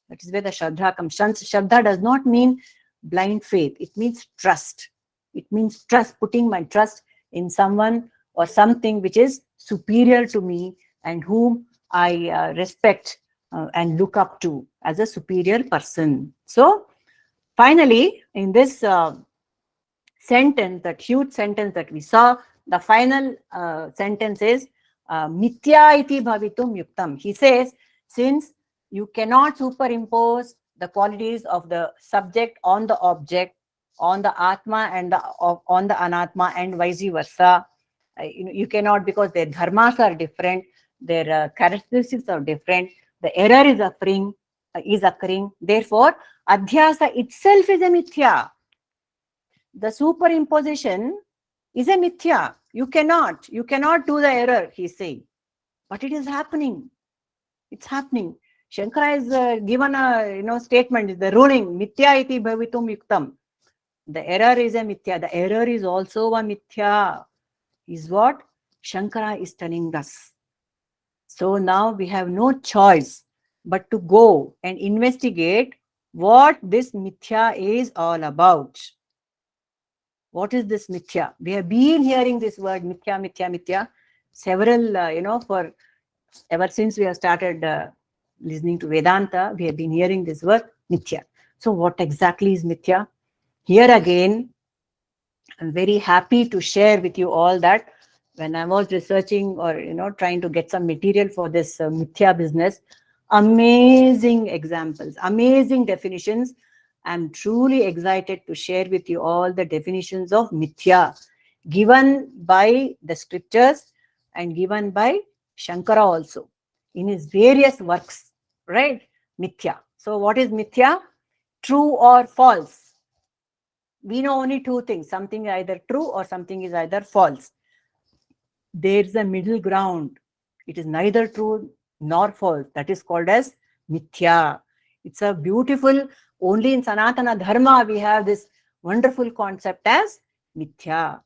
That is where the Shraddha comes. Shraddha does not mean blind faith. It means trust. It means trust, putting my trust in someone or something which is superior to me and whom I respect and look up to as a superior person. So finally, in this sentence, that huge sentence that we saw, the final sentence is mithya iti bhavitum yuktam. He says, since you cannot superimpose the qualities of the subject on the object, on the atma and on the anatma, and vice versa, you cannot, because their dharmas are different, their characteristics are different, the error is occurring. Therefore, adhyasa itself is a mithya. The superimposition is a mithya. You cannot do the error, he's saying. But it is happening. It's happening. Shankara is given a statement, is the ruling, mithya iti bhavitum yuktam. The error is a mithya. The error is also a mithya, is what Shankara is telling us. So now we have no choice but to go and investigate what this mithya is all about. What is this mithya? We have been hearing this word mithya, mithya, mithya several, for ever since we have started listening to Vedanta, we have been hearing this word mithya. So what exactly is mithya? Here again, I'm very happy to share with you all that when I was researching or trying to get some material for this mithya business, amazing examples, amazing definitions. I'm truly excited to share with you all the definitions of mithya given by the scriptures and given by Shankara also in his various works, right? Mithya. So what is mithya? True or false? We know only two things. Something is either true or something is either false. There's a middle ground. It is neither true nor false. That is called as mithya. It's a beautiful, only in Sanatana Dharma we have this wonderful concept as mithya.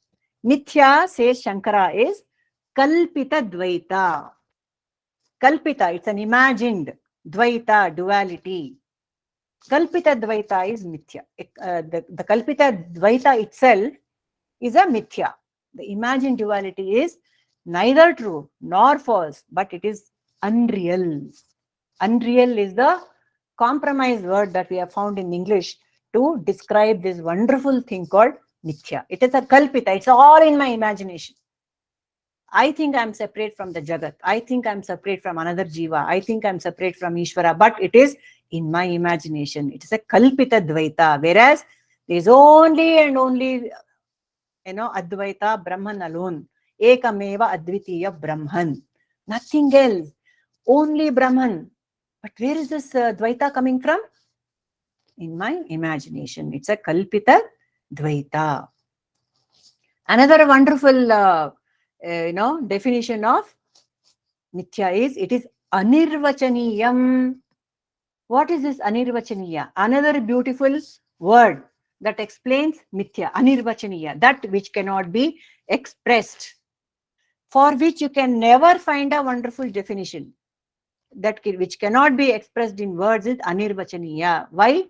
Mithya, says Shankara, is kalpita dvaita. Kalpita, it's an imagined dvaita, duality. Kalpita dvaita is mithya. The kalpita dvaita itself is a mithya. The imagined duality is neither true nor false, but it is unreal. Unreal is the compromise word that we have found in English to describe this wonderful thing called mithya. It is a kalpita. It's all in my imagination. I think I'm separate from the Jagat. I think I'm separate from another Jiva. I think I'm separate from Ishvara. But it is in my imagination. It is a Kalpita Dvaita. Whereas there is only and only, Advaita, Brahman alone. Ekameva Advitiya Brahman. Nothing else. Only Brahman. But where is this Dvaita coming from? In my imagination. It's a Kalpita Dvaita. Another wonderful, definition of mithya is, it is anirvachaniyam. What is this anirvachaniya? Another beautiful word that explains mithya, anirvachaniya, that which cannot be expressed, for which you can never find a wonderful definition. That which cannot be expressed in words is anirvachaniya. Why?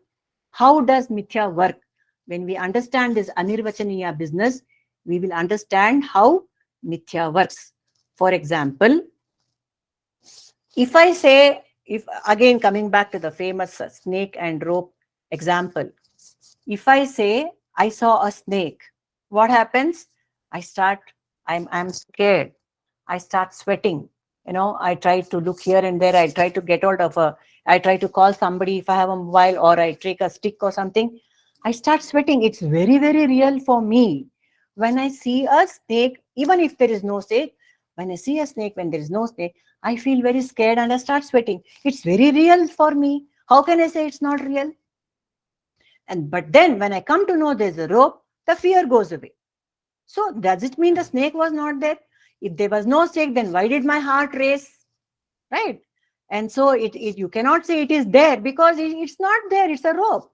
How does mithya work? When we understand this anirvachaniya business, we will understand how mithya works. For example, if I say, if again coming back to the famous snake and rope example, if I say I saw a snake, what happens? I'm scared. I start sweating. I try to look here and there. I try to get hold of I try to call somebody if I have a mobile, or I take a stick or something. I start sweating. It's very, very real for me. When I see a snake, even if there is no snake, when I see a snake, when there is no snake, I feel very scared and I start sweating. It's very real for me. How can I say it's not real? But then when I come to know there's a rope, the fear goes away. So does it mean the snake was not there? If there was no snake, then why did my heart race? Right? And so you cannot say it is there, because it's not there. It's a rope.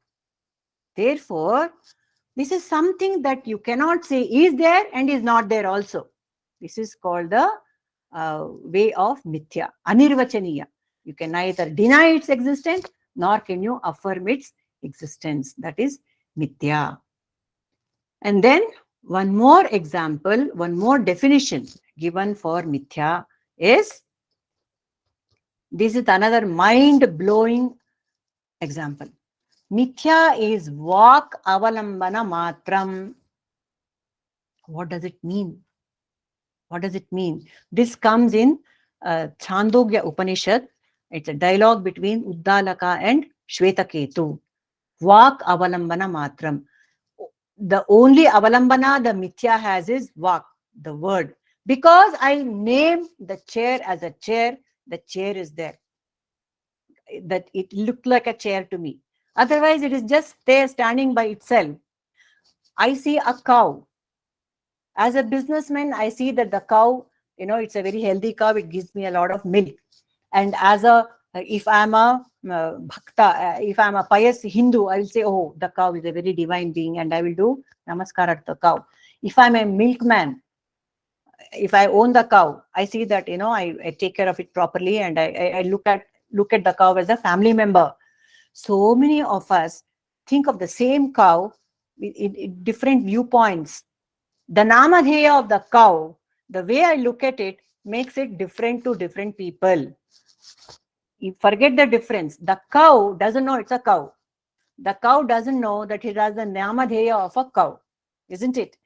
Therefore, this is something that you cannot say is there and is not there also. This is called the way of mithya, anirvachaniya. You can neither deny its existence nor can you affirm its existence. That is mithya. And then one more example, one more definition given for mithya is, this is another mind-blowing example. Mithya is vak avalambana matram. What does it mean? What does it mean? This comes in Chandogya Upanishad. It's a dialogue between Uddalaka and Shvetaketu. Vak avalambana matram. The only avalambana the mithya has is vak, the word. Because I name the chair as a chair, the chair is there. That it looked like a chair to me. Otherwise, it is just there standing by itself. I see a cow. As a businessman, I see that the cow, it's a very healthy cow. It gives me a lot of milk. And if I'm a bhakta, if I'm a pious Hindu, I will say, oh, the cow is a very divine being, and I will do namaskar to the cow. If I'm a milkman, if I own the cow, I see that, I take care of it properly, and I look at the cow as a family member. So many of us think of the same cow in different viewpoints. The namadheya of the cow, the way I look at it, makes it different to different people. You forget the difference. The cow doesn't know it's a cow. The cow doesn't know that it has the namadheya of a cow, isn't it?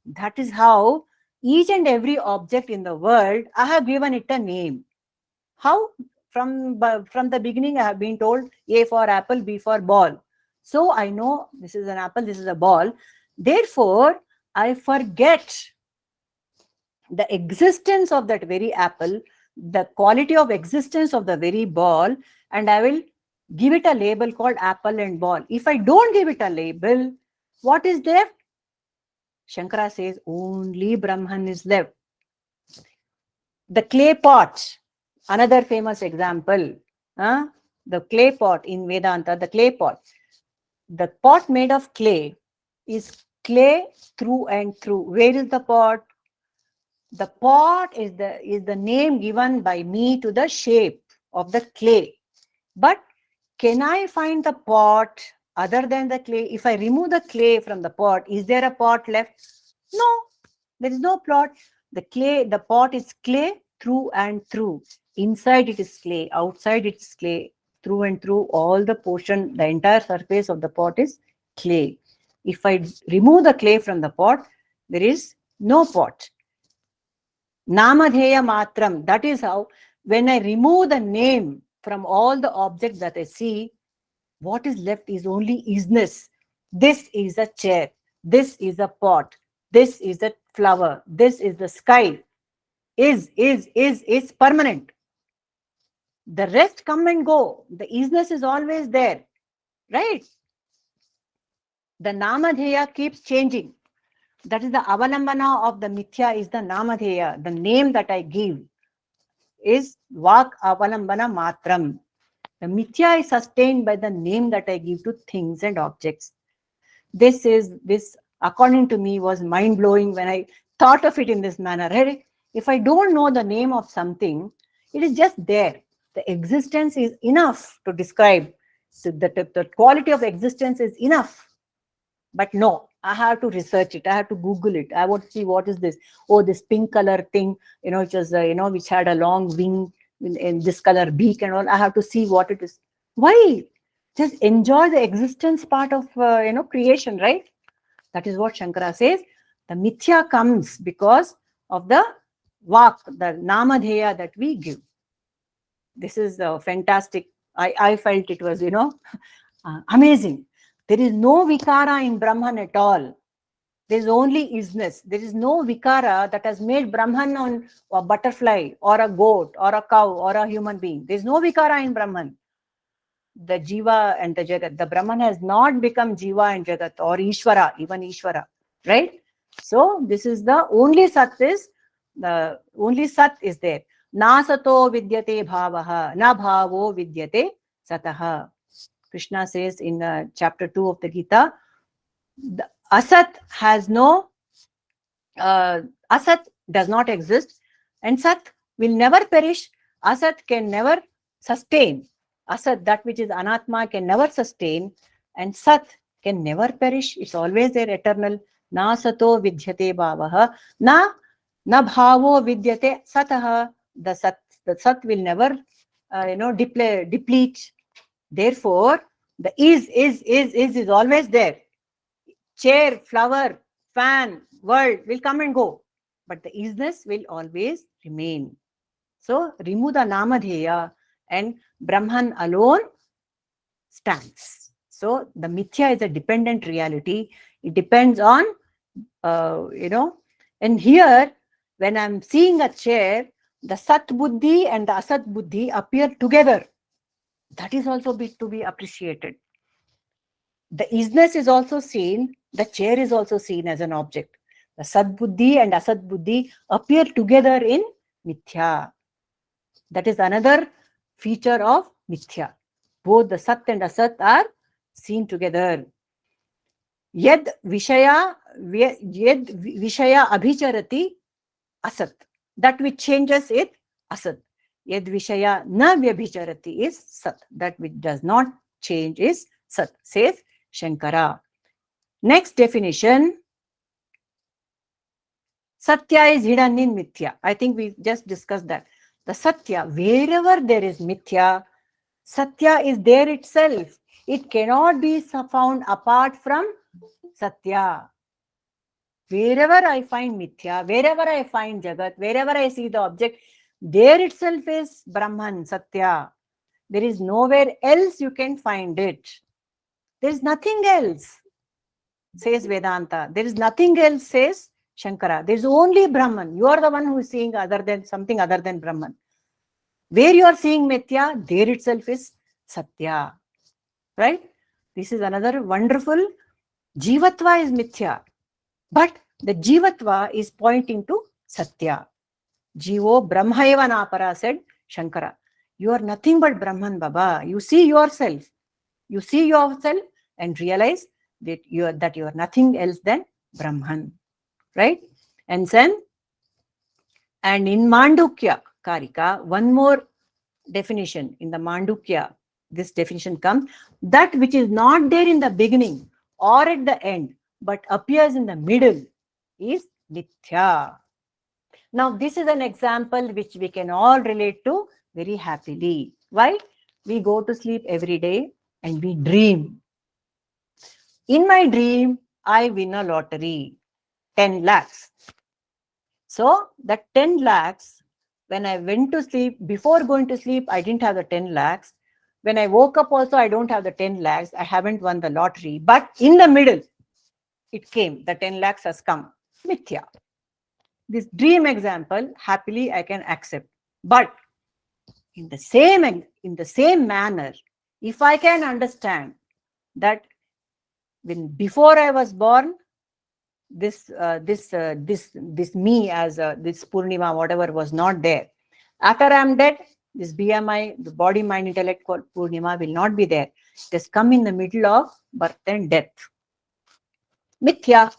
That is how each and every object in the world, I have given it a name. How? From the beginning, I have been told A for apple, B for ball. So I know this is an apple, this is a ball. Therefore, I forget the existence of that very apple, the quality of existence of the very ball, and I will give it a label called apple and ball. If I don't give it a label, what is left? Sankara says only Brahman is left. The clay pot, another famous example. The clay pot in Vedanta, the clay pot. The pot made of clay is clay through and through. Where is the pot? The pot is the name given by me to the shape of the clay. But can I find the pot other than the clay? If I remove the clay from the pot, is there a pot left? No, there is no pot. The pot is clay through and through. Inside it is clay, outside it is clay, through and through. All the portion, the entire surface of the pot is clay. If I remove the clay from the pot, there is no pot. Namadheya matram. That is how, when I remove the name from all the objects that I see, what is left is only isness. This is a chair. This is a pot. This is a flower. This is the sky. Is permanent. The rest come and go. The isness is always there, right? The namadheya keeps changing. That is the avalambana of the mithya, is the namadheya. The name that I give is vak avalambana matram. The mithya is sustained by the name that I give to things and objects. This according to me was mind blowing when I thought of it in this manner. Hey, if I don't know the name of something, it is just there. The existence is enough to describe. So the quality of existence is enough. But no, I have to research it. I have to Google it. I want to see what is this. Oh, this pink color thing, which was, which had a long wing in this color beak and all. I have to see what it is. Why? Just enjoy the existence part of, creation, right? That is what Shankara says. The mithya comes because of the vak, the namadheya that we give. This is fantastic. I felt it was, amazing. There is no vikara in Brahman at all. There is only isness. There is no vikara that has made Brahman on a butterfly or a goat or a cow or a human being. There is no vikara in Brahman. The jiva and the jagat. The Brahman has not become jiva and jagat or Ishvara, even Ishvara, right? So this is the only sat is, the only sat is there. Na sato vidyate bhavaha, na bhavo vidyate sataha. Krishna says in chapter 2 of the Gita, the asat has no, asat does not exist, and sat will never perish. Asat can never sustain. Asat, that which is anatma, can never sustain, and sat can never perish. It's always there, eternal. Na sato vidyate bhavaha, na bhavo vidyate sataha. The sat will never, deplete. Therefore, the is always there. Chair, flower, fan, world will come and go, but the isness will always remain. So remove the namadheya and Brahman alone stands. So the mithya is a dependent reality. It depends on, and here when I'm seeing a chair, the sat buddhi and the asat buddhi appear together. That is also to be appreciated. The isness is also seen, the chair is also seen as an object. The sat buddhi and asat buddhi appear together in mithya. That is another feature of mithya. Both the sat and asat are seen together. Yad vishaya abhicharati asat. That which changes it, asat. Yad vishaya na vyabhicharati is sat. That which does not change is sat, says Shankara. Next definition, Satya is hidden in mithya. I think we just discussed that. The Satya, wherever there is mithya, Satya is there itself. It cannot be found apart from Satya. Wherever I find mithya, wherever I find Jagat, wherever I see the object, there itself is Brahman, Satya. There is nowhere else you can find it. There is nothing else, says Vedanta. There is nothing else, says Shankara. There is only Brahman. You are the one who is seeing something other than Brahman. Where you are seeing mithya, there itself is Satya. Right? This is another wonderful. Jivatva is mithya. But the Jivatva is pointing to Satya. Jivo Brahmaiva Napara, said Shankara. You are nothing but Brahman, Baba. You see yourself. You see yourself and realize that you are nothing else than Brahman. Right? And then, and in Mandukya Karika, one more definition in the Mandukya, this definition comes, that which is not there in the beginning or at the end, but appears in the middle is mithya. Now, this is an example which we can all relate to very happily. Why? We go to sleep every day and we dream. In my dream, I win a lottery, 10 lakhs. So that 10 lakhs, when I went to sleep, before going to sleep, I didn't have the 10 lakhs. When I woke up also, I don't have the 10 lakhs. I haven't won the lottery. But in the middle, it came. The 10 lakhs has come. Mithya. This dream example, happily I can accept. But in the same manner, if I can understand that when before I was born, this me as this Purnima, whatever was not there. After I am dead, this BMI, the body, mind, intellect called Purnima will not be there. It has come in the middle of birth and death. Mithya.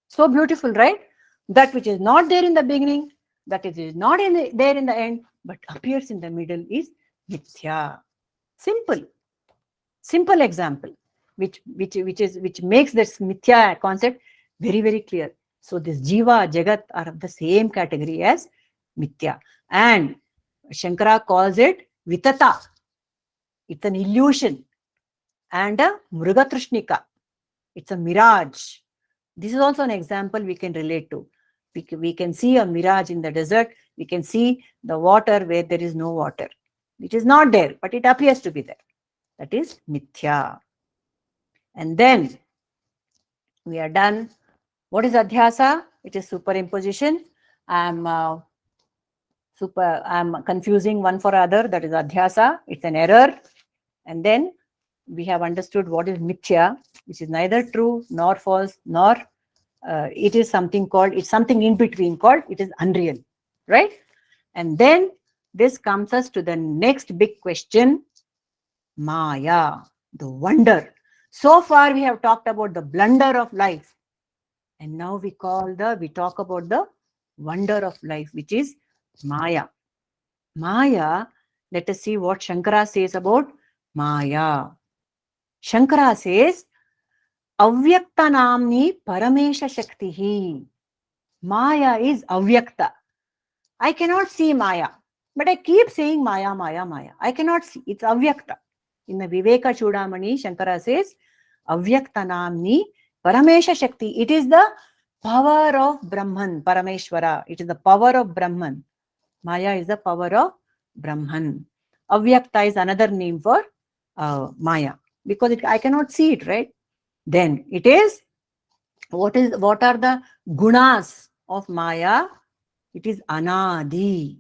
So beautiful, right? That which is not there in the beginning, that is not there in the end, but appears in the middle is Mithya. Simple example, which makes this Mithya concept very clear. So this Jiva, Jagat are of the same category as Mithya. And Shankara calls it Vitata. It's an illusion. And a Mrugatrishnika. It's a mirage. This is also an example we can relate to. We can see a mirage in the desert. We can see the water where there is no water. It is not there, but it appears to be there. That is Mithya. And then we are done. What is Adhyasa? It is superimposition. I'm confusing one for other. That is Adhyasa. It's an error. And then we have understood what is Mithya, which is neither true nor false, nor it is something called, it's something in between called, it is unreal, right? And then this comes us to the next big question, Maya, the wonder. So far we have talked about the blunder of life. And now we talk about the wonder of life, which is Maya. Maya, let us see what Shankara says about Maya. Shankara says, Avyakta namni paramesha shaktihi. Maya is avyakta. I cannot see Maya, but I keep saying Maya, Maya, Maya. I cannot see. It's avyakta. In the Viveka Chudamani, Shankara says, Avyakta namni paramesha shakti. It is the power of Brahman, Parameshwara. It is the power of Brahman. Maya is the power of Brahman. Avyakta is another name for Maya, because I cannot see it, right? Then it is, what are the gunas of Maya? It is Anadi.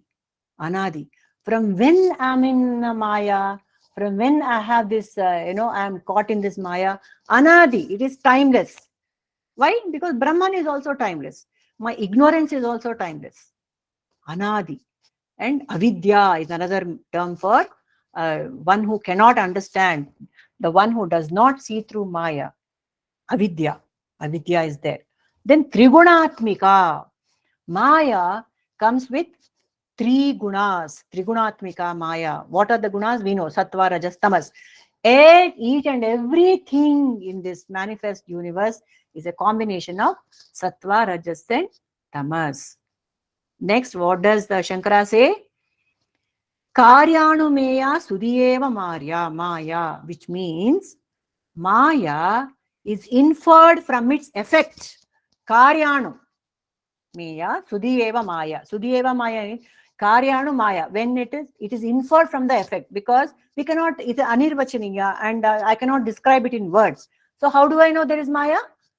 Anadi. From when I'm in Maya, from when I have this, I'm caught in this Maya, Anadi, it is timeless. Why? Because Brahman is also timeless. My ignorance is also timeless. Anadi. And avidya is another term for one who cannot understand, the one who does not see through Maya. Avidya. Avidya is there. Then Trigunatmika. Maya comes with three gunas. Trigunatmika Maya. What are the gunas? We know. Sattva, Rajas, Tamas. Each and everything in this manifest universe is a combination of Sattva, Rajas and Tamas. Next, what does the Shankara say? Karyanumeya Sudiyeva Maya, which means Maya is inferred from its effect. Karyanu Meya Sudiyeva Maya. Sudiyeva Maya, Karyanu Maya. When it is inferred from the effect, because we cannot, it's anirvachaniya, and I cannot describe it in words. So how do I know there is Maya?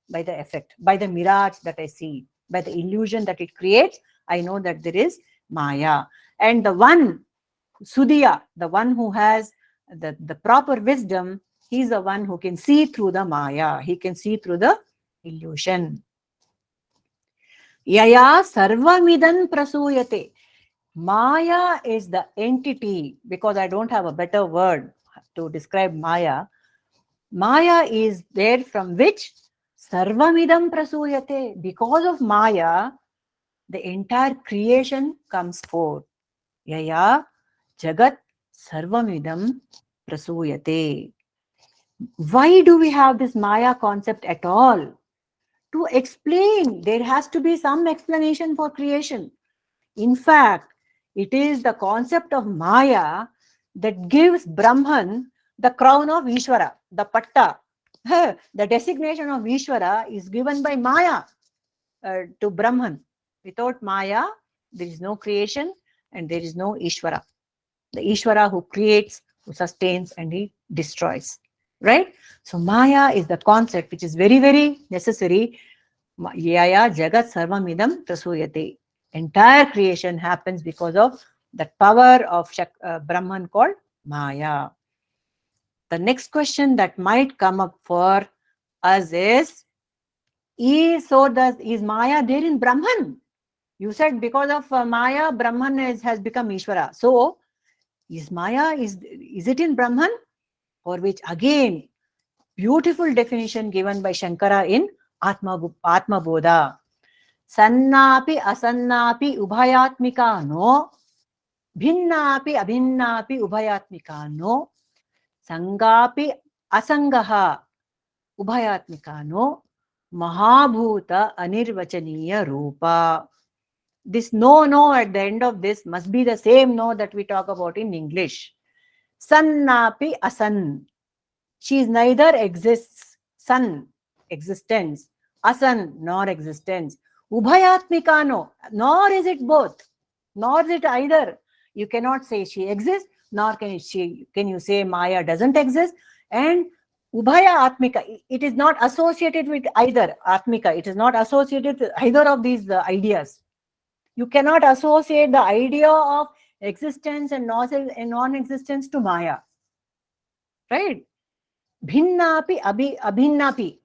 By the effect, by the mirage that I see, by the illusion that it creates, I know that there is Maya. And the one, Sudiya, the one who has the proper wisdom, he's the one who can see through the Maya. He can see through the illusion. Yaya sarvamidan prasuyate. Maya is the entity, because I don't have a better word to describe Maya. Maya is there from which sarvamidam prasuyate. Because of Maya, the entire creation comes forth. Yaya jagat sarvamidam prasuyate. Why do we have this Maya concept at all? To explain, there has to be some explanation for creation. In fact, it is the concept of Maya that gives Brahman the crown of Ishvara, the patta. The designation of Ishvara is given by Maya to Brahman. Without Maya, there is no creation and there is no Ishvara. The Ishvara who creates, who sustains, and he destroys. Right? So Maya is the concept which is very, very necessary. Yaya Jagat Sarvamidam Prasuyate. Entire creation happens because of that power of Brahman called Maya. The next question that might come up for us is Maya there in Brahman? You said because of Maya, Brahman has become Ishvara. So, is Maya, is it in Brahman? For which again, beautiful definition given by Sankara in Atma Bodha. Sannapi asannapi ubhayatmika no, bhinnapi abhinnapi ubhayatmika no, sangapi asangaha ubhayatmika no, mahabhuta anirvachaniya rupa. This no at the end of this must be the same no that we talk about in English. Sannapi asan. She is neither exists, sun, existence, asan, nor existence. Ubhayatmika no, nor is it both, nor is it either. You cannot say she exists, nor can you say Maya doesn't exist. And Ubhaya Atmika, it is not associated with either. Atmika, it is not associated with either of these ideas. You cannot associate the idea of existence and non-existence to Maya. Right? Bhinnapi, abhinnapi.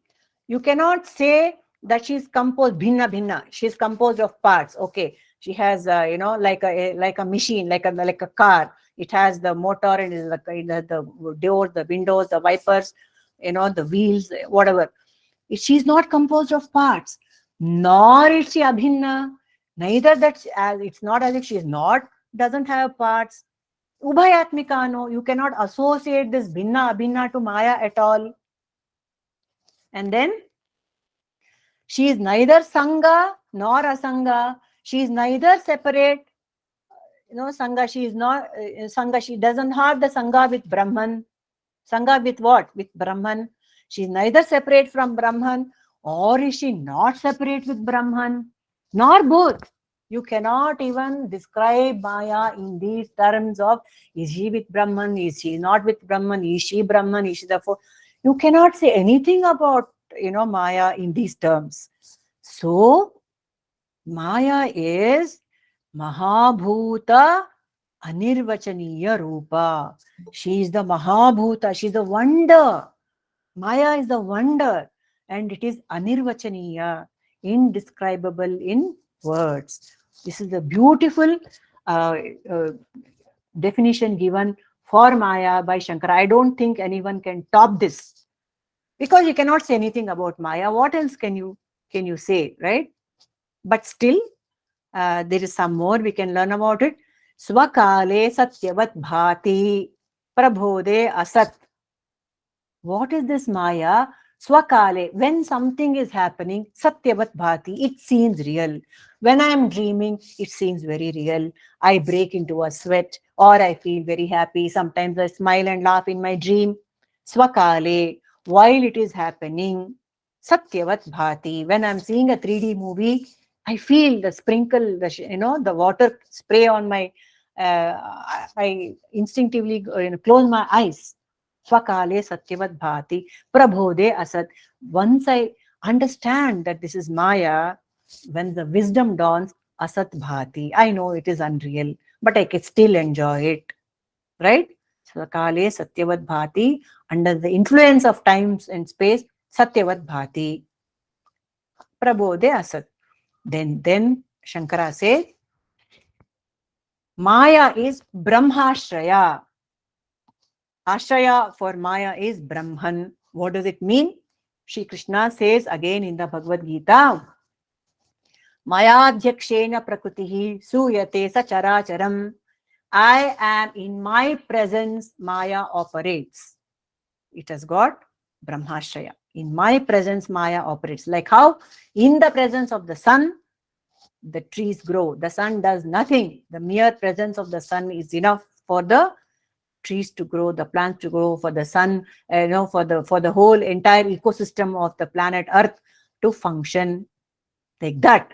You cannot say that she is composed, bhinna. She is composed of parts. Okay. She has, like a machine, like a car. It has the motor and the doors, the windows, the wipers, the wheels, whatever. She's not composed of parts, nor is she abhinna. Neither that it's not as if she is not, doesn't have parts. Ubhayatmika, no, you cannot associate this bhinna, abhinna to Maya at all. And then she is neither sangha nor asanga. She is neither separate. Sangha, she is not sangha. She doesn't have the sangha with Brahman. Sangha with what? With Brahman. She is neither separate from Brahman, or is she not separate with Brahman, nor both. You cannot even describe Maya in these terms of is she with Brahman, is she not with Brahman, is she Brahman, is she the fourth. You cannot say anything about Maya in these terms. So Maya is Mahabhuta Anirvachaniya Rupa. She is the Mahabhuta, she is the wonder. Maya is the wonder, and it is Anirvachaniya, indescribable in words. This is the beautiful definition given for Maya by Sankara. I don't think anyone can top this, because you cannot say anything about Maya. What else can you say, right? But still, there is some more we can learn about it. Swakale satyavat bhati prabhode asat. What is this Maya? Swakale, when something is happening, satyavat bhati, it seems real. When I am dreaming, it seems very real. I break into a sweat, or I feel very happy. Sometimes I smile and laugh in my dream. Swakale, while it is happening, satyavat bhati. When I'm seeing a 3D movie, I feel the sprinkle, the water spray on my, I instinctively close my eyes. Swakale satyavat bhati prabhode asat. Once I understand that this is Maya, when the wisdom dawns, asat bhati. I know it is unreal, but I can still enjoy it. Right? Swakale satyavat bhati. Under the influence of times and space, satyavat bhati prabhode asat. Then Shankara says, Maya is Brahmashraya. Ashraya for Maya is Brahman. What does it mean? Shri Krishna says again in the Bhagavad Gita, Mayadhyakshena prakritihi suyate sacharacharam. I am in my presence, Maya operates. It has got Brahmashraya. In my presence, Maya operates. Like how in the presence of the sun, the trees grow. The sun does nothing. The mere presence of the sun is enough for the trees to grow, the plants to grow, for the sun, for the whole entire ecosystem of the planet Earth to function like that.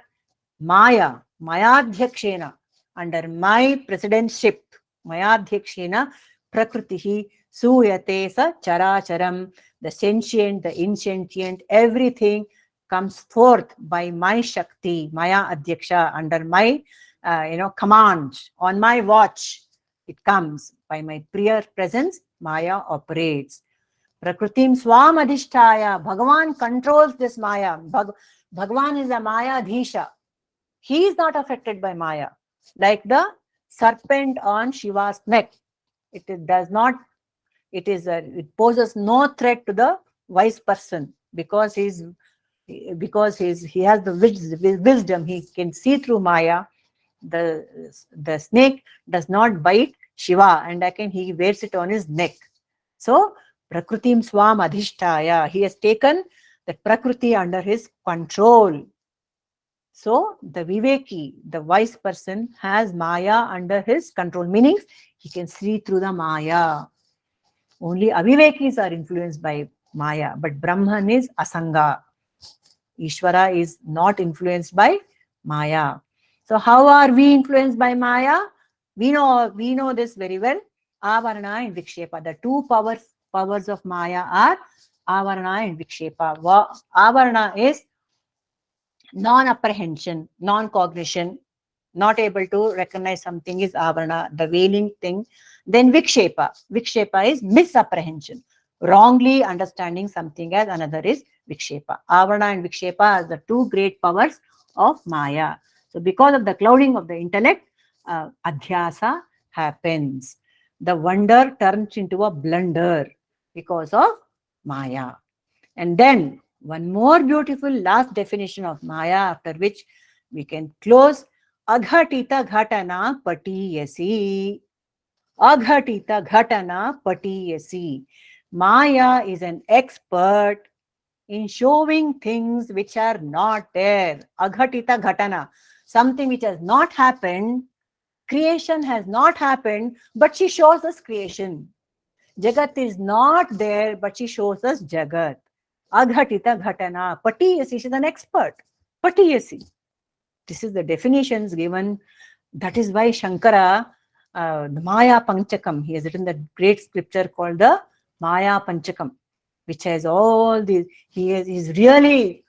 Maya, Mayadhyakshena, under my presidentship, Mayadhyakshena, Prakritihi, Suyate sa Characharam, the sentient, the insentient, everything comes forth by my Shakti, Maya Adhyaksha, under my command, on my watch. It comes by my prior presence, Maya operates. Prakritim swam adhishtaya. Bhagavan controls this Maya. Bhagavan is a Maya Dhisha. He is not affected by Maya. Like the serpent on Shiva's neck. Does not, it poses no threat to the wise person because he has the wisdom. He can see through Maya. The snake does not bite Shiva, and again he wears it on his neck. So Prakritim Swam Adhishtaya, he has taken the Prakriti under his control. So the Viveki, the wise person, has Maya under his control, meaning he can see through the Maya. Only Avivekis are influenced by Maya, but Brahman is Asanga. Ishvara is not influenced by Maya. So how are we influenced by Maya? We know this very well. Avarana and Vikshepa. The two powers of Maya are Avarana and Vikshepa. Avarana is non-apprehension, non-cognition, not able to recognize something is avarana, the veiling thing. Then Vikshepa. Vikshepa is misapprehension, wrongly understanding something as another is Vikshepa. Avarana and Vikshepa are the two great powers of Maya. So because of the clouding of the intellect, Adhyasa happens. The wonder turns into a blunder because of Maya. And then one more beautiful last definition of Maya, after which we can close. Aghatita ghatana patiyasi. Aghatita ghatana patiyasi. Maya is an expert in showing things which are not there. Aghatita ghatana. Something which has not happened. Creation has not happened, but she shows us creation. Jagat is not there, but she shows us Jagat. Aghatita ghatana. Patiyasi, she's an expert. Patiyasi. This is the definitions given. That is why Sankara, the Maya Panchakam, he has written the great scripture called the Maya Panchakam, which has all these, he's really,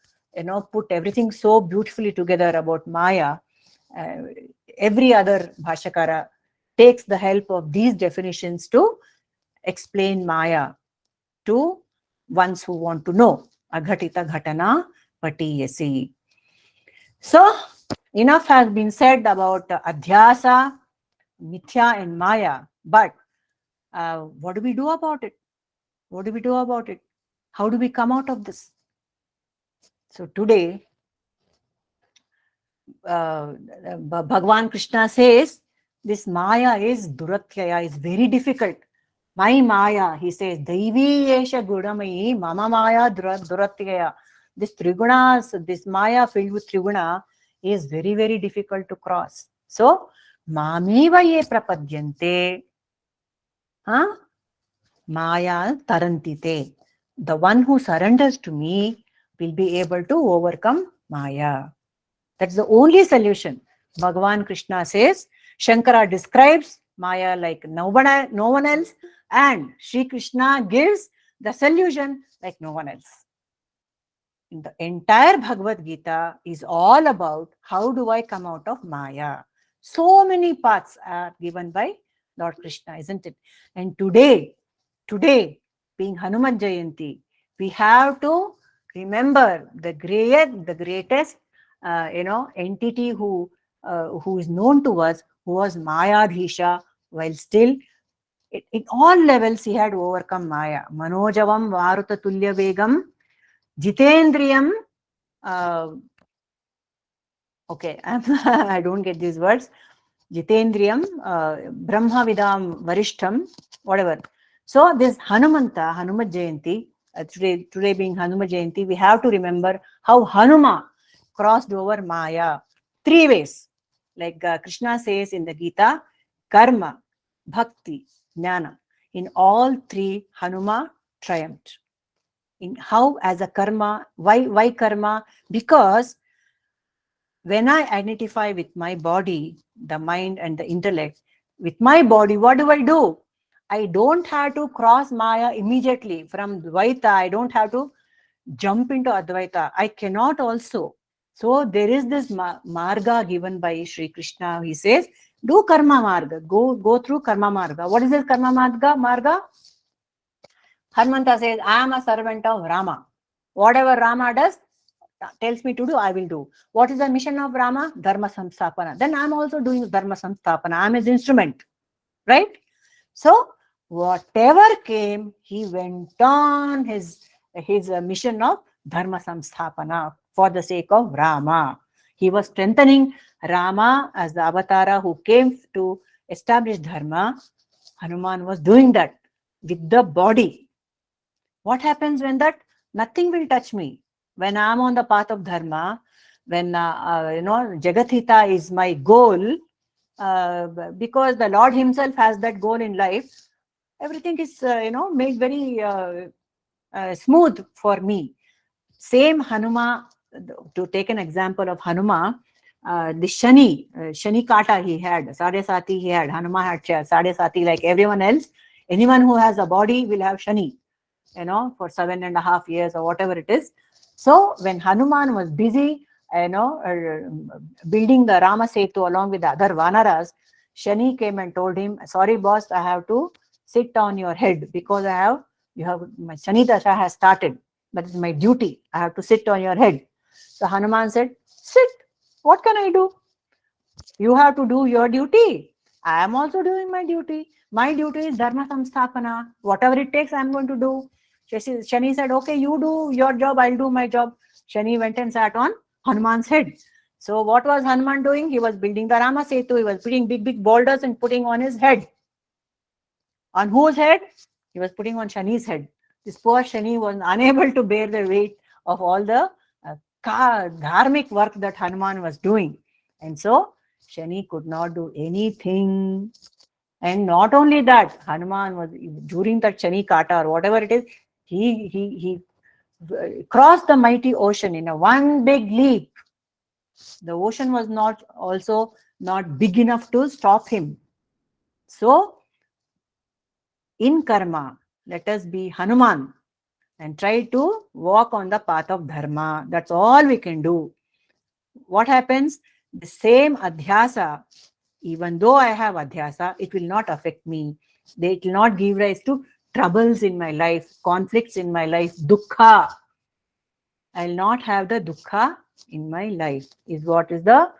put everything so beautifully together about Maya. Uh, every other Bhashyakara takes the help of these definitions to explain Maya to ones who want to know. Aghatita ghatana patiyasi. So, enough has been said about Adhyasa, mithya and Maya. But what do we do about it? What do we do about it? How do we come out of this? So today, Bhagavan Krishna says, this Maya is Duratyaya, is very difficult. My Maya, he says, Daivi Yesha Gudamayi, Mama Maya Duratyaya. This Trigunas, this Maya filled with Triguna is very, very difficult to cross. So, Mamiva ye prapadyante, Maya tarantite. The one who surrenders to me will be able to overcome Maya. That's the only solution. Bhagavan Krishna says, Shankara describes Maya like no one else, and Sri Krishna gives the solution like no one else. The entire Bhagavad Gita is all about how do I come out of Maya. So many paths are given by Lord Krishna, isn't it? And today, being Hanuman Jayanti, we have to remember the greatest, entity who is known to us, who was Mayadhisha, while still in all levels he had overcome Maya. Manojavam Varuta Tulya Vegam Jitendriyam. Okay, I don't get these words. Jitendriyam, Brahma Vidam Varishtham, whatever. So this Hanumanta, Hanuman Jayanti, today being Hanuman Jayanti, we have to remember how Hanuma crossed over Maya 3 ways. Like Krishna says in the Gita, Karma, Bhakti, Jnana. In all 3, Hanuma triumphed. In how as a karma, why karma? Because When I identify with my body, the mind and the intellect, with my body, what do? I don't have to cross Maya immediately. From Dvaita, I don't have to jump into Advaita. I cannot also. So there is this marga given by Sri Krishna. He says, do karma marga. Go through karma marga. What is this karma marga? Hanmanta says, I am a servant of Rama. Whatever Rama does, tells me to do, I will do. What is the mission of Rama? Dharma samstapana. Then I am also doing dharma samstapana. I am his instrument. Right? So whatever came, he went on his mission of dharma samstapana for the sake of Rama. He was strengthening Rama as the avatara who came to establish dharma. Hanuman was doing that with the body. What happens when that? Nothing will touch me. When I am on the path of dharma, when Jagathita is my goal, because the Lord himself has that goal in life, everything is made very smooth for me. Same Hanuma, to take an example of Hanuma, the Shani Kata he had, Sade Sati he had, Hanuma had Sade Sati like everyone else. Anyone who has a body will have Shani, for 7.5 years or whatever it is. So when Hanuman was busy, building the Rama Setu along with the other Vanaras, Shani came and told him, sorry boss, I have to sit on your head because my Shani Dasha has started. That is my duty. I have to sit on your head. So Hanuman said, sit. What can I do? You have to do your duty. I am also doing my duty. My duty is dharma samsthapana. Whatever it takes, I am going to do. Shani said, okay, you do your job, I'll do my job. Shani went and sat on Hanuman's head. So what was Hanuman doing? He was building the Rama Setu. He was putting big boulders and putting on his head. On whose head? He was putting on Shani's head. This poor Shani was unable to bear the weight of all the dharmic work that Hanuman was doing. And so Shani could not do anything. And not only that, Hanuman was, during that Shani Kata or whatever it is, he crossed the mighty ocean in a one big leap. The ocean was not big enough to stop him. So in karma, let us be Hanuman and try to walk on the path of dharma. That's all we can do. What happens? The same Adhyasa, even though I have Adhyasa, it will not affect me. It will not give rise to troubles in my life, conflicts in my life, dukkha. I will not have the dukkha in my life, is what is the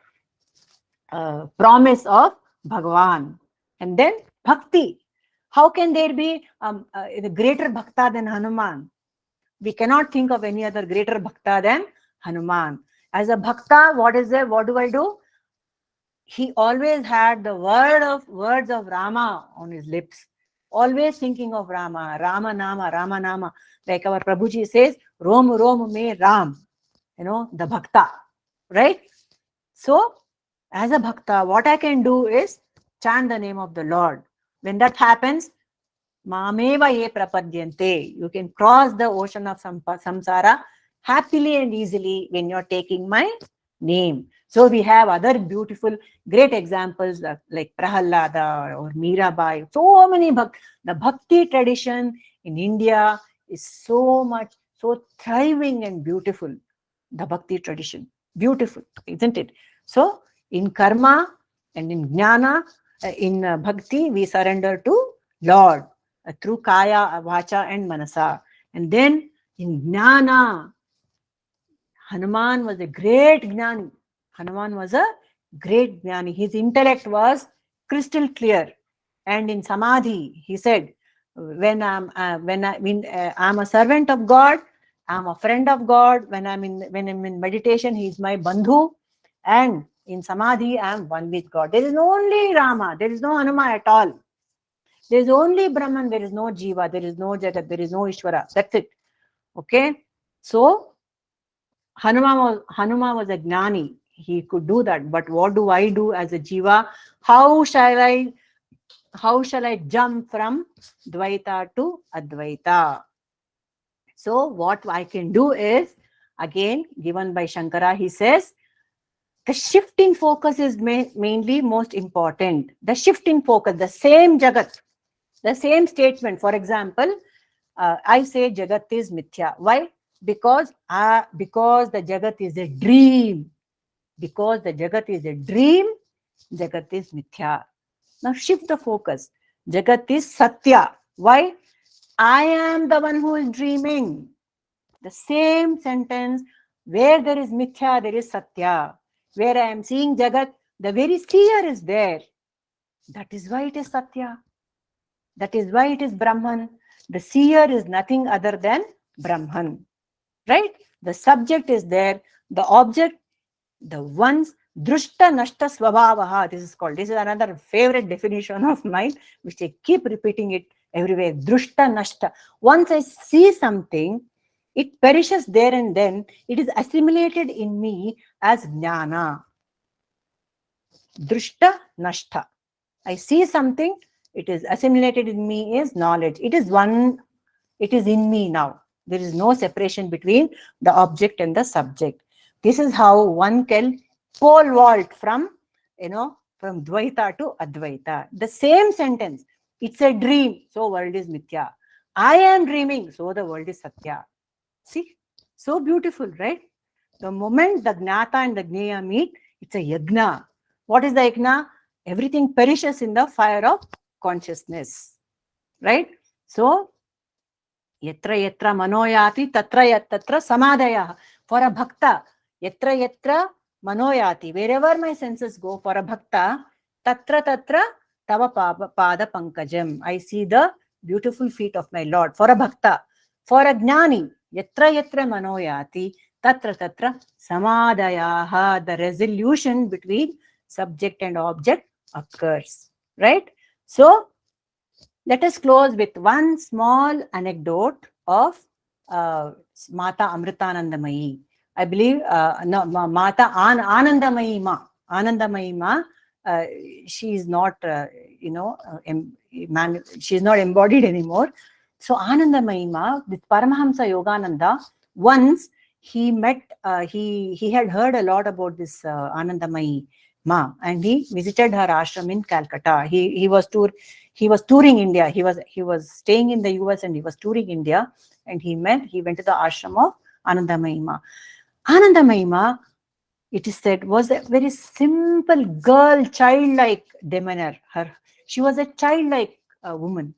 promise of Bhagavan. And then bhakti. How can there be a greater bhakta than Hanuman? We cannot think of any other greater bhakta than Hanuman. As a bhakta, what is there? What do I do? He always had the words of Rama on his lips. Always thinking of Rama, Rama Nama. Like our Prabhuji says, Rom me Ram. The bhakta. Right? So, as a bhakta, what I can do is chant the name of the Lord. When that happens, Mameva ye prapadyante. You can cross the ocean of samsara happily and easily when you're taking my name. So we have other beautiful, great examples like Prahalada or Mirabai. So many the bhakti tradition in India is so thriving and beautiful. The bhakti tradition, beautiful, isn't it? So in karma and in jnana, in bhakti, we surrender to Lord through kaya, vacha and manasa. And then in jnana, Hanuman was a great jnani. Hanuman was a great jnani. His intellect was crystal clear. And in samadhi, he said, when I'm a servant of God, I'm a friend of God. When I'm in meditation, he's my bandhu. And in samadhi, I'm one with God. There is only Rama. There is no Hanuma at all. There is only Brahman. There is no Jiva. There is no Jagat. There is no Ishvara. That's it. Okay. So Hanuma was a jnani. He could do that. But what do I do as a Jiva? How shall I jump from Dvaita to Advaita? So what I can do is, again, given by Sankara, he says, The shift in focus is mainly most important. The shift in focus, the same Jagat, the same statement. For example, I say Jagat is mithya. Why? Because the Jagat is a dream. Because the Jagat is a dream, Jagat is mithya. Now shift the focus. Jagat is satya. Why? I am the one who is dreaming. The same sentence, where there is mithya, there is satya. Where I am seeing Jagat, the very seer is there. That is why it is satya. That is why it is Brahman. The seer is nothing other than Brahman. Right? The subject is there. The object, the one's drushta nashta swabhavaha, this is called. This is another favorite definition of mine, which I keep repeating it everywhere. Drushta nashta. Once I see something, it perishes there and then. It is assimilated in me as jnana. Drushta nashta. I see something, it is assimilated in me as knowledge. It is one, it is in me now. There is no separation between the object and the subject. This is how one can pole vault from, from Dvaita to Advaita. The same sentence. It's a dream, so world is mithya. I am dreaming, so the world is satya. See, so beautiful, right? The moment the Gnata and the Gneya meet, it's a yagna. What is the yagna? Everything perishes in the fire of consciousness, right? So, yatra yatra manoyati tatra tatra samadaya. For a bhakta, yatra yatra manoyati, wherever my senses go, for a bhakta, tatra tatra tava pada pankajam. I see the beautiful feet of my Lord. For a bhakta, for a jnani, yatra yatra manoyati tatra tatra samadayaha. The resolution between subject and object occurs, right? So let us close with one small anecdote of Mata Amritanandamayi. I believe no, Mata Anandamayi Ma. Anandamayi Ma. She is not, she is not embodied anymore. So Anandamayi Ma with Paramahamsa Yogananda, once he met, he had heard a lot about this Anandamayi Ma, and he visited her ashram in Calcutta. He was touring India. He was staying in the US and he was touring India, and he went to the ashram of Anandamayi Ma. Anandamayi Ma, it is said, was a very simple girl, childlike demeanor. She was a childlike woman,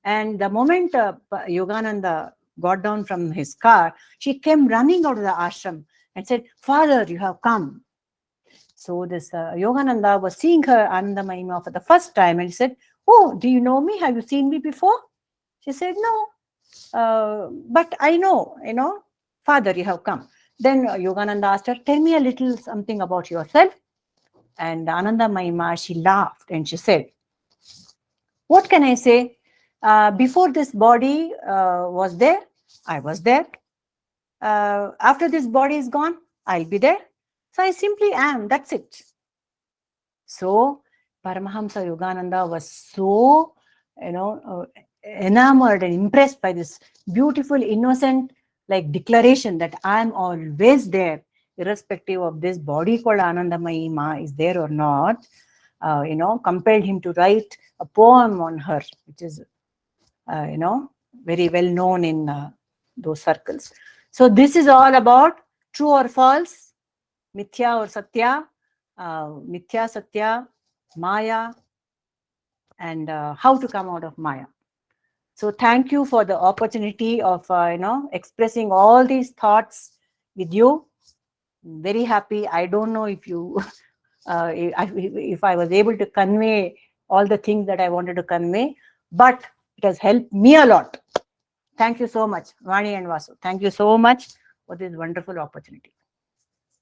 and the moment Yogananda got down from his car, she came running out of the ashram and said, "Father, you have come." So this Yogananda was seeing her, Anandamayi Ma, for the first time, and he said, "Oh, do you know me? Have you seen me before?" She said, "No, but I know, Father, you have come." Then Yogananda asked her, "Tell me a little something about yourself." And Anandamayi Ma, she laughed and she said, "What can I say? Before this body was there, I was there. After this body is gone, I'll be there. So I simply am, that's it." So Paramahamsa Yogananda was so, enamored and impressed by this beautiful, innocent, declaration that I am always there, irrespective of this body called Anandamayi Ma is there or not. Compelled him to write a poem on her, which is, very well known in those circles. So this is all about true or false, mithya or satya, mithya, satya, maya, and how to come out of maya. So thank you for the opportunity of expressing all these thoughts with you. Very happy. I don't know if you if I was able to convey all the things that I wanted to convey, but it has helped me a lot. Thank you so much, Vani and Vasu. Thank you so much for this wonderful opportunity.